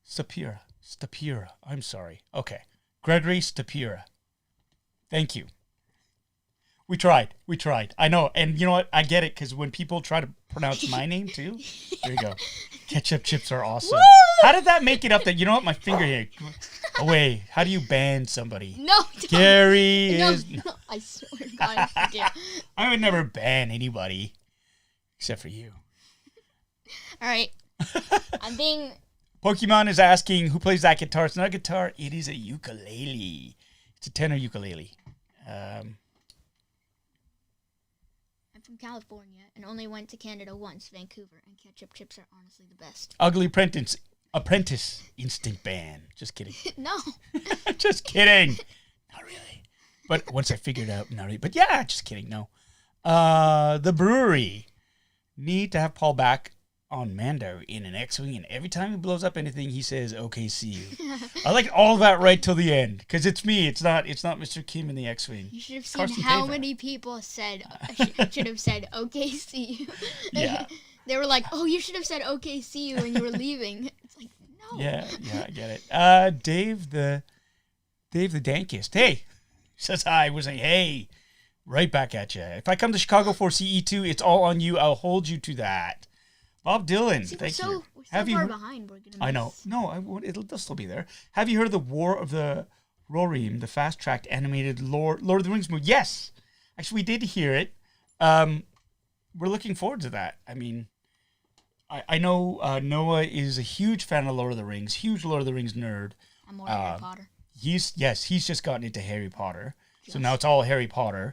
Stapira. I'm sorry. Okay. Gregory Stapira. Thank you. We tried. I know. And you know what? I get it, because when people try to pronounce my name too, there you go. Ketchup chips are awesome. Woo! How did that make it up? That, you know what? My finger here. Away. How do you ban somebody? No. Gary is. No, I swear to God, I forget. I would never ban anybody, except for you. All right. I'm being. Pokemon is asking who plays that guitar. It's not a guitar. It is a ukulele. It's a tenor ukulele. I'm from California and only went to Canada once, Vancouver, and ketchup chips are honestly the best. Ugly Apprentice Instant Ban. Just kidding. No. Just kidding. Not really. But once I figured out, not really. But yeah, just kidding. No. The brewery need to have Paul back on Mando in an X-Wing, and every time he blows up anything, he says, "Okay, see you." I like all that right till the end, because it's me. It's not Mr. Kim in the X-Wing. You should have seen how many people should have said, "Okay, see you." Yeah. They were like, "Oh, you should have said, okay, see you," when you were leaving. It's like, no. Yeah, I get it. Dave the Dankest. Hey, says hi. We're saying, hey, right back at you. If I come to Chicago for CE2, it's all on you. I'll hold you to that. Bob Dylan, thank you. We're so far behind. We're gonna miss. I know. No, it'll still be there. Have you heard of the War of the Rohirrim, the fast-tracked animated Lord of the Rings movie? Yes. Actually, we did hear it. We're looking forward to that. I mean, I know Noah is a huge fan of Lord of the Rings, huge Lord of the Rings nerd. I'm more Harry Potter. He's just gotten into Harry Potter. Yes. So now it's all Harry Potter.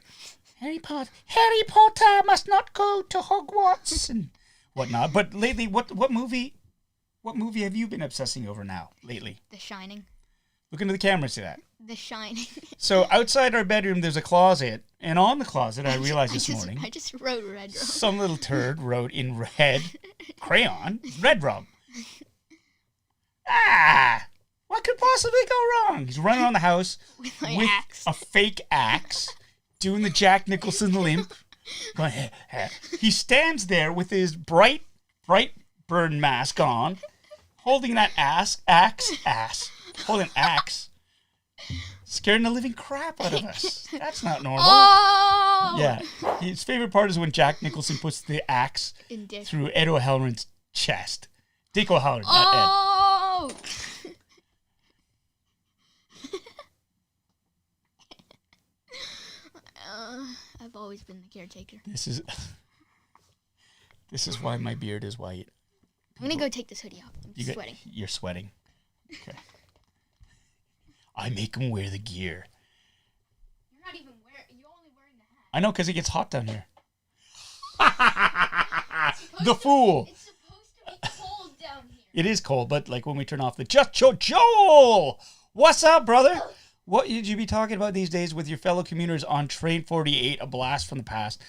Harry Potter must not go to Hogwarts and whatnot. But lately, what movie have you been obsessing over now lately? The Shining. Look into the camera and say that. The Shining. So outside our bedroom, there's a closet, and on the closet, I realized this morning. I just wrote red rum. Some little turd wrote in red crayon, red rum. What could possibly go wrong? He's running around the house with a fake axe, doing the Jack Nicholson limp. He stands there with his bright burn mask on, holding that axe, scaring the living crap out of us. That's not normal. Oh! Yeah. His favorite part is when Jack Nicholson puts the axe through Ed O'Halloran's chest. Dick O'Halloran, not Ed. Oh! I've always been the caretaker. This is why my beard is white. I'm gonna go take this hoodie off. I'm sweating. You're sweating. Okay. I make him wear the gear. You're not even you're only wearing the hat. I know, because it gets hot down here. The fool. It's supposed to be cold. It is cold, but like when we turn off the Joel, what's up, brother? What would you be talking about these days with your fellow commuters on Train 48, a blast from the past?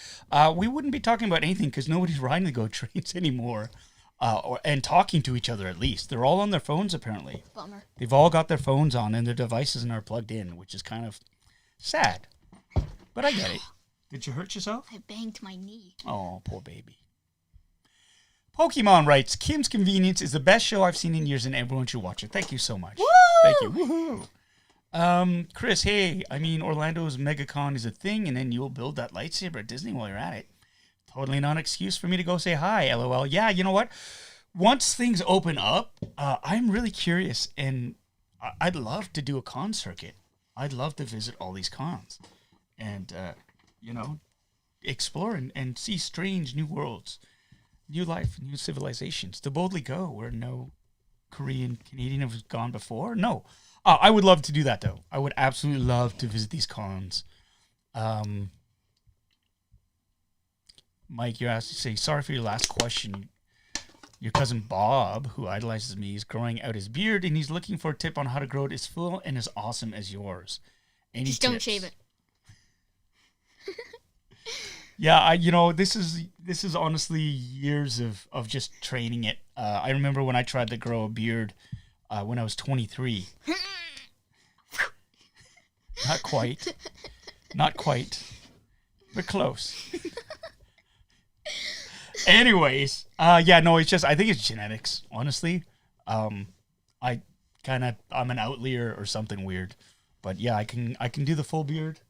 We wouldn't be talking about anything because nobody's riding the GO trains anymore. And talking to each other at least. They're all on their phones apparently. Bummer. They've all got their phones on and their devices aren't plugged in, which is kind of sad. But I get it. Did you hurt yourself? I banged my knee. Oh, poor baby. Pokemon writes, Kim's Convenience is the best show I've seen in years and everyone should watch it. Thank you so much. Woo! Thank you. Woohoo. Chris, hey, I mean, Orlando's MegaCon is a thing and then you'll build that lightsaber at Disney while you're at it. Totally not an excuse for me to go say hi, LOL. Yeah, you know what? Once things open up, I'm really curious and I'd love to do a con circuit. I'd love to visit all these cons and, explore and see strange new worlds, new life, new civilizations, to boldly go where no Canadian have gone before. No. I would love to do that, though. I would absolutely love to visit these cons. Mike, you asked to say, sorry for your last question. Your cousin Bob, who idolizes me, is growing out his beard, and he's looking for a tip on how to grow it as full and as awesome as yours. Any Just tips? Don't shave it. Yeah, this is honestly years of just training it. I remember when I tried to grow a beard when I was 23. Not quite, but close. Anyways, it's I think it's genetics, honestly. I'm an outlier or something weird, but yeah, I can do the full beard.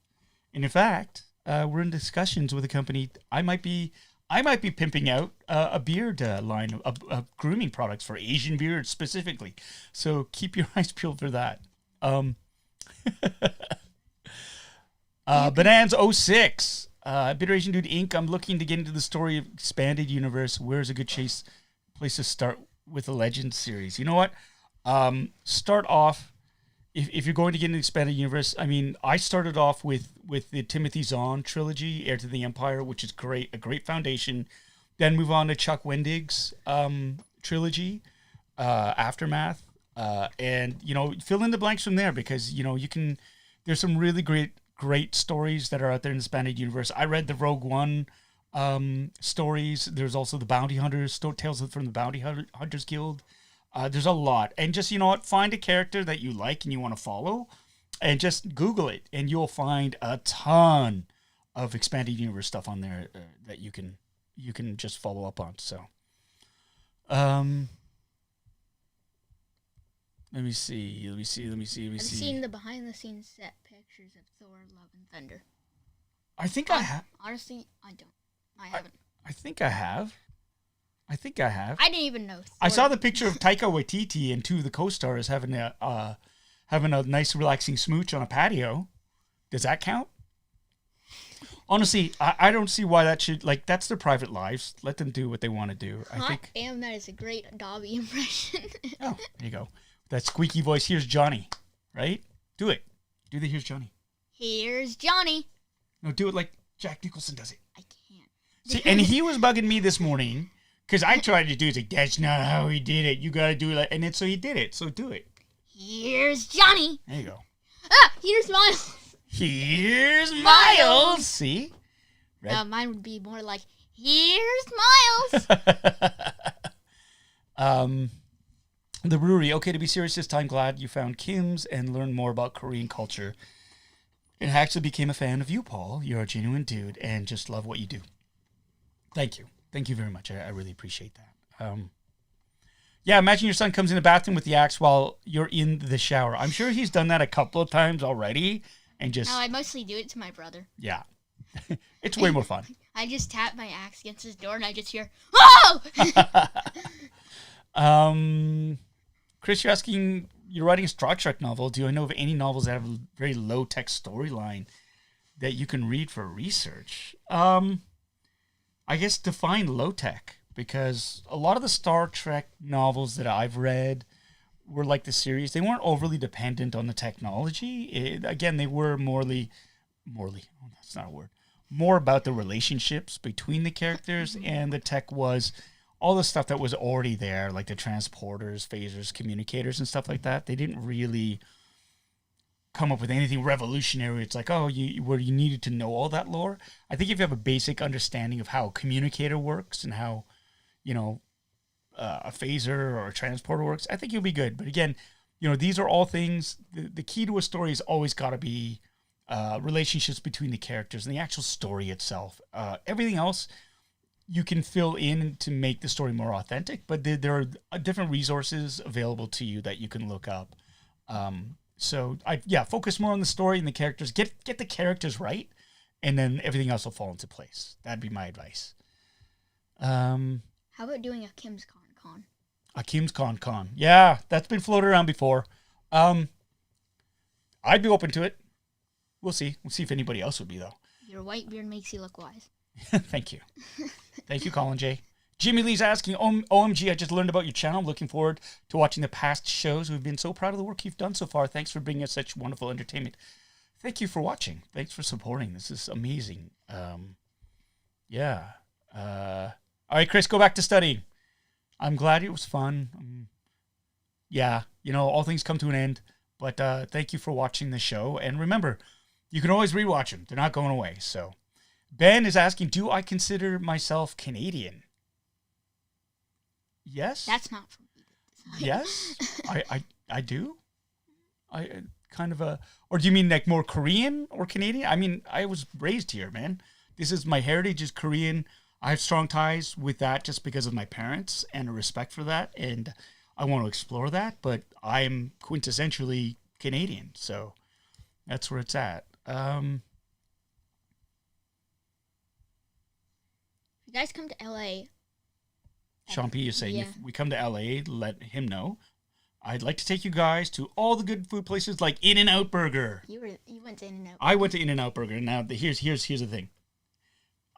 And in fact, we're in discussions with a company. I might be pimping out a beard line of grooming products for Asian beards specifically. So keep your eyes peeled for that. Banans06. Bitter Asian Dude Inc. I'm looking to get into the story of expanded universe. Where's a good place to start with the Legends series? You know what? Start off if you're going to get into the expanded universe. I mean, I started off with the Timothy Zahn trilogy, Heir to the Empire, which is a great foundation. Then move on to Chuck Wendig's trilogy, Aftermath, and fill in the blanks from there because there's some really great stories that are out there in the expanded universe. I read the Rogue One stories. There's also the Bounty Hunters, Tales from the Bounty Hunters Guild. There's a lot. And just, find a character that you like and you want to follow and just Google it. And you'll find a ton of expanded universe stuff on there that you can just follow up on. So, let me see. I've seen the behind-the-scenes set pictures of Thor: Love and Thunder. I think I have. Honestly, I don't. I haven't. I think I have. I didn't even know. I saw the picture of Taika Waititi and two of the co-stars having a nice, relaxing smooch on a patio. Does that count? Honestly, I don't see why that should, that's their private lives. Let them do what they want to do. Damn, that is a great Dobby impression. Oh, there you go. That squeaky voice, here's Johnny, right? Do it. Do the here's Johnny. Here's Johnny. No, do it like Jack Nicholson does it. I can't. See, and he was bugging me this morning because I tried to do it. He's like, that's not how he did it. You got to do it. And then so he did it. So do it. Here's Johnny. There you go. Here's Miles. Here's Miles. See? Mine would be more like, here's Miles. The brewery. Okay, to be serious this time, glad you found Kim's and learned more about Korean culture. And I actually became a fan of you, Paul. You're a genuine dude and just love what you do. Thank you. Thank you very much. I really appreciate that. Imagine your son comes in the bathroom with the axe while you're in the shower. I'm sure he's done that a couple of times already. And just... No, I mostly do it to my brother. Yeah. It's way more fun. I just tap my axe against his door and I just hear, oh! Chris, you're asking, you're writing a Star Trek novel. Do I know of any novels that have a very low-tech storyline that you can read for research? I guess define low-tech, because a lot of the Star Trek novels that I've read were like the series. They weren't overly dependent on the technology. Again, they were that's not a word. More about the relationships between the characters, and the tech was all the stuff that was already there, like the transporters, phasers, communicators, and stuff like that. They didn't really come up with anything revolutionary. It's like, oh, where you needed to know all that lore. I think if you have a basic understanding of how a communicator works and how, a phaser or a transporter works, I think you'll be good. But again, these are all things. The key to a story has always got to be relationships between the characters and the actual story itself. Everything else you can fill in to make the story more authentic, but there are different resources available to you that you can look up. So focus more on the story and the characters. Get the characters right, and then everything else will fall into place. That'd be my advice. How about doing a Kim's Con? A Kim's Con. Yeah, that's been floated around before. I'd be open to it. We'll see. We'll see if anybody else would be, though. Your white beard makes you look wise. Thank you. Thank you, Colin J. Jimmy Lee's asking, OMG, I just learned about your channel. I'm looking forward to watching the past shows. We've been so proud of the work you've done so far. Thanks for bringing us such wonderful entertainment. Thank you for watching. Thanks for supporting. This is amazing. All right, Chris, go back to studying. I'm glad it was fun. All things come to an end. But thank you for watching the show. And remember, you can always rewatch them. They're not going away. So Ben is asking, do I consider myself Canadian? Yes. That's not for me. Yes, I do. I kind of or do you mean like more Korean or Canadian? I mean, I was raised here, man. This is my heritage is Korean. I have strong ties with that just because of my parents and a respect for that. And I want to explore that, but I'm quintessentially Canadian. So that's where it's at. If you guys come to LA, Sean P is saying, if we come to LA, let him know. I'd like to take you guys to all the good food places like In-N-Out Burger. You went to In-N-Out. I went to In-N-Out Burger. Now, here's the thing.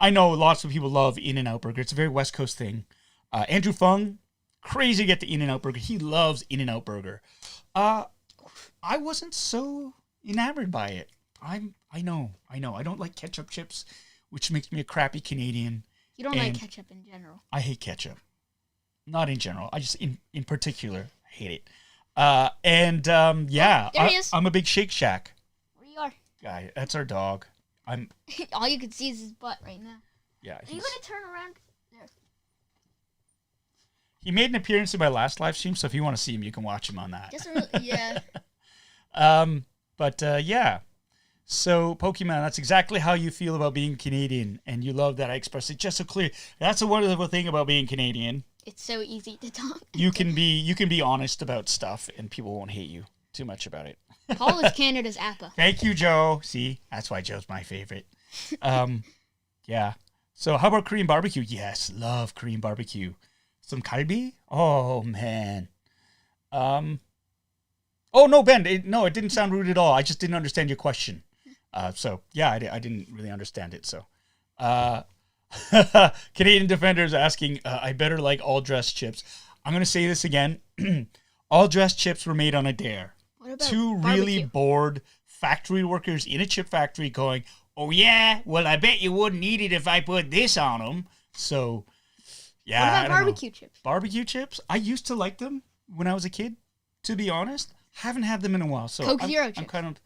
I know lots of people love In-N-Out Burger. It's a very West Coast thing. Andrew Fung, crazy to get to In-N-Out Burger. He loves In-N-Out Burger. I wasn't so enamored by it. I know. I don't like ketchup chips, which makes me a crappy Canadian. You don't like ketchup in general. I hate ketchup. Not in general. I just, in particular, hate it. There he is. I'm a big Shake Shack Where you are? guy. That's our dog. All you can see is his butt right now. Yeah. Are you going to turn around? There. He made an appearance in my last live stream, so if you want to see him, you can watch him on that. Yeah. So, Pokemon, that's exactly how you feel about being Canadian, and you love that I express it just so clear. That's a wonderful thing about being Canadian. It's so easy to talk. You can be honest about stuff, and people won't hate you too much about it. Paul is Canada's Appa. Thank you, Joe. See, that's why Joe's my favorite. Yeah. So, how about Korean barbecue? Yes, love Korean barbecue. Some kalbi? Oh man. Oh no, Ben. It didn't sound rude at all. I just didn't understand your question. I didn't really understand it. So, Canadian Defenders asking, I better like all dressed chips. I'm gonna say this again. All dressed chips were made on a dare. What about Two barbecue? really bored factory workers in a chip factory going, oh yeah, well I bet you wouldn't eat it if I put this on them. So, yeah. What about barbecue chips? Barbecue chips? I used to like them when I was a kid, to be honest. Haven't had them in a while. So Coke Zero chips. I'm kind of,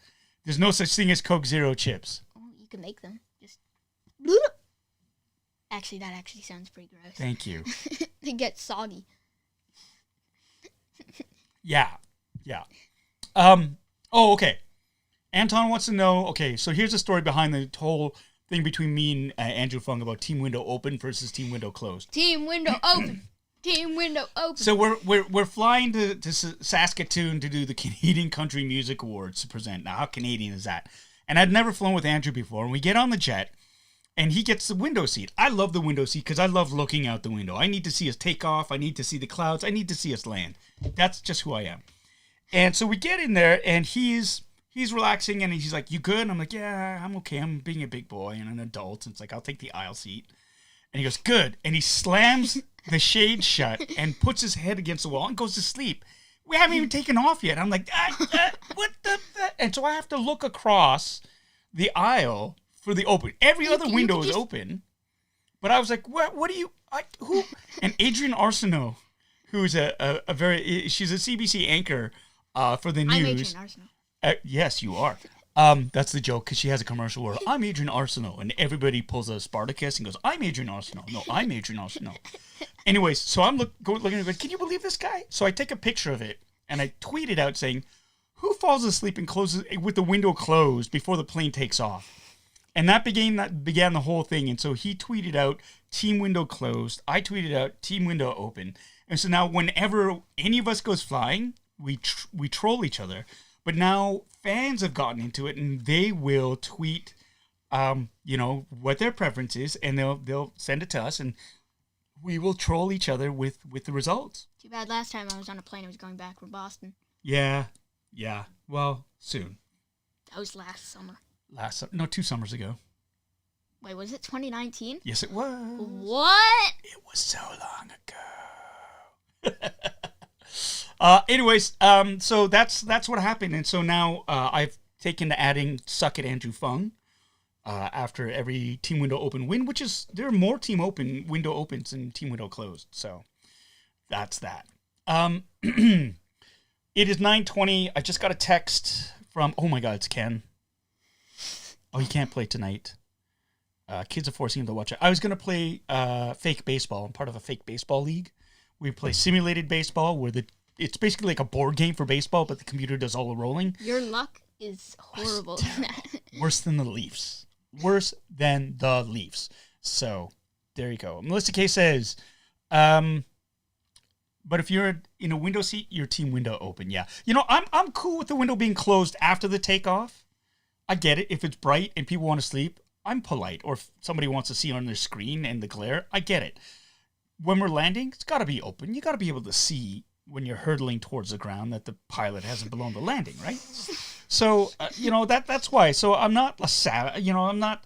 there's no such thing as Coke Zero chips. Oh, you can make them. Just actually, that actually sounds pretty gross. Thank you. They get soggy. Yeah. Okay. Anton wants to know, okay, so here's the story behind the whole thing between me and Andrew Fung about Team Window Open versus Team Window Closed. Team Window Open. Team Window Open. So we're flying to Saskatoon to do the Canadian Country Music Awards to present. Now, how Canadian is that? And I'd never flown with Andrew before, and we get on the jet, and he gets the window seat. I love the window seat because I love looking out the window. I need to see us take off. I need to see the clouds. I need to see us land. That's just who I am. And so we get in there, and he's relaxing, and he's like, you good? And I'm like, yeah, I'm okay. I'm being a big boy and an adult. And it's like, I'll take the aisle seat. And he goes, good. And he slams the shade shut and puts his head against the wall and goes to sleep. We haven't even taken off yet. I'm like, what the? And so I have to look across the aisle for the open. Every other window is open. But I was like, what do you? And Adrian Arsenault, who's she's a CBC anchor for the news. I'm Adrian Arsenault. Yes, you are. That's the joke because she has a commercial where I'm Adrian Arsenault and everybody pulls a Spartacus and goes, I'm Adrian Arsenault. No, I'm Adrian Arsenault. Anyways, so I'm looking at it, can you believe this guy? So I take a picture of it and I tweet it out saying, who falls asleep and closes with the window closed before the plane takes off? And that began the whole thing. And so he tweeted out team window closed. I tweeted out team window open. And so now whenever any of us goes flying, we troll each other. But now fans have gotten into it, and they will tweet, what their preference is, and they'll send it to us, and we will troll each other with the results. Too bad last time I was on a plane, I was going back from Boston. Yeah. Well, soon. That was last summer. 2 summers ago. Wait, was it 2019? Yes, it was. What? It was so long ago. Anyways, so that's what happened, and so now I've taken to adding "Suck It, Andrew Fung" after every team window open win, which is there are more team window opens than team window closed. So that's that. It is 9:20. I just got a text from it's Ken. Oh, he can't play tonight. Kids are forcing him to watch it. I was gonna play fake baseball. I'm part of a fake baseball league. We play simulated baseball where it's basically like a board game for baseball, but the computer does all the rolling. Your luck is horrible. Worse than the Leafs. So there you go. Melissa K says, but if you're in a window seat, your team window open. Yeah. I'm cool with the window being closed after the takeoff. I get it. If it's bright and people want to sleep, I'm polite. Or if somebody wants to see on their screen and the glare, I get it. When we're landing, it's got to be open. You got to be able to see when you're hurtling towards the ground that the pilot hasn't blown the landing, right? So, that's why. So I'm not I'm not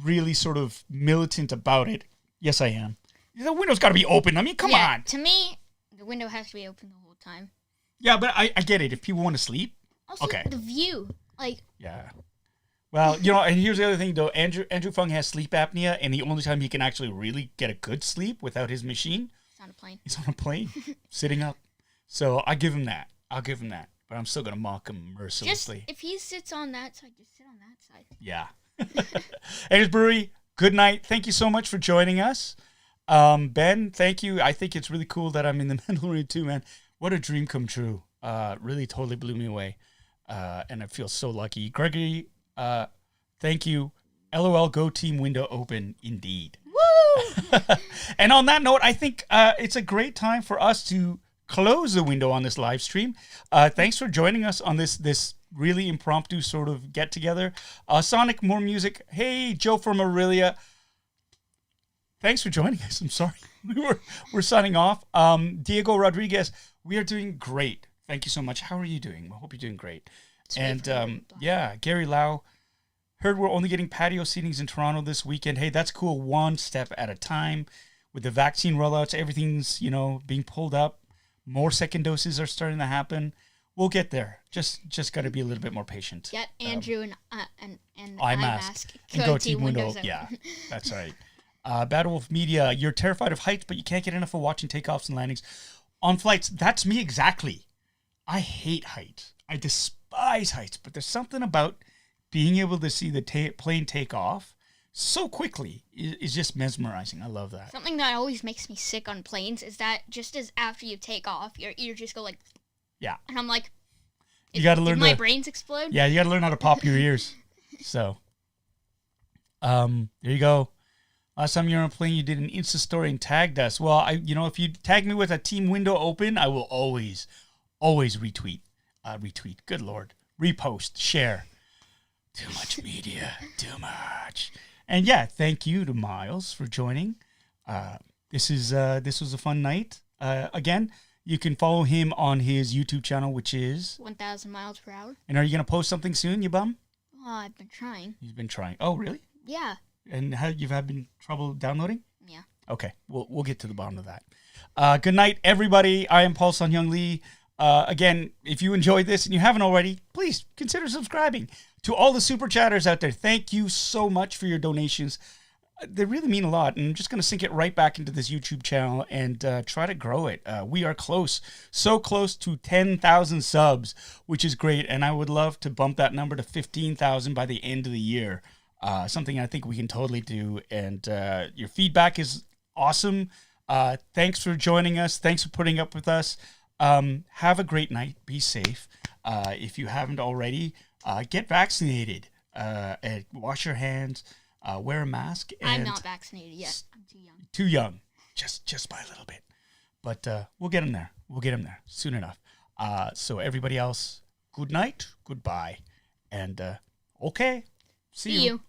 really sort of militant about it. Yes, I am. The window's got to be open. I mean, come on. To me, the window has to be open the whole time. Yeah, but I get it. If people want to sleep, also, okay. The view, Yeah. Well, and here's the other thing, though. Andrew Fung has sleep apnea, and the only time he can actually really get a good sleep without his machine... He's on a plane, sitting up. So I give him that. I'll give him that. But I'm still going to mock him mercilessly. If he sits on that side, just sit on that side. Yeah. Anyways, Brewery, good night. Thank you so much for joining us. Ben, thank you. I think it's really cool that I'm in the Mandalorian too, man. What a dream come true. Really totally blew me away. And I feel so lucky. Gregory, thank you. LOL, go team window open, indeed. Woo! And on that note, I think it's a great time for us to close the window on this live stream. Thanks for joining us on this really impromptu sort of get together. Sonic, more music. Hey, Joe from Aurelia. Thanks for joining us. I'm sorry. We're signing off. Diego Rodriguez, we are doing great. Thank you so much. How are you doing? I hope you're doing great. And Gary Lau. Heard we're only getting patio seatings in Toronto this weekend. Hey, that's cool. One step at a time. With the vaccine rollouts, everything's, being pulled up. More second doses are starting to happen. We'll get there. Just got to be a little bit more patient. Get Andrew and eye mask. And go team window. Yeah, that's right. Battle Wolf Media, you're terrified of heights, but you can't get enough of watching takeoffs and landings on flights. That's me exactly. I hate heights. I despise heights, but there's something about being able to see the plane take off so quickly is just mesmerizing. I love that. Something that always makes me sick on planes is that just as after you take off, your ears just go like... Yeah. And I'm like... You got to learn my brains explode? Yeah, you got to learn how to pop your ears. So, there you go. Last time you were on a plane, you did an Insta story and tagged us. Well, if you tag me with a team window open, I will always retweet. Retweet. Good Lord. Repost. Share. Too much media. Too much. And yeah, thank you to Miles for joining. This was a fun night. Again, you can follow him on his YouTube channel, which is 1,000 miles per hour. And are you gonna post something soon, you bum? Oh, I've been trying. You've been trying. Oh, really? Yeah. And you've had trouble downloading? Yeah. Okay, we'll get to the bottom of that. Good night, everybody. I am Paul Sun Young Lee. Again, if you enjoyed this and you haven't already, please consider subscribing. To all the super chatters out there, thank you so much for your donations. They really mean a lot. And I'm just going to sink it right back into this YouTube channel and try to grow it. We are close, so close to 10,000 subs, which is great. And I would love to bump that number to 15,000 by the end of the year. Something I think we can totally do. And your feedback is awesome. Thanks for joining us. Thanks for putting up with us. Have a great night. Be safe. If you haven't already, get vaccinated. And wash your hands. Wear a mask. And I'm not vaccinated yet. I'm too young. Too young. Just by a little bit. But we'll get him there. We'll get him there soon enough. So everybody else, good night, goodbye, and okay. See you.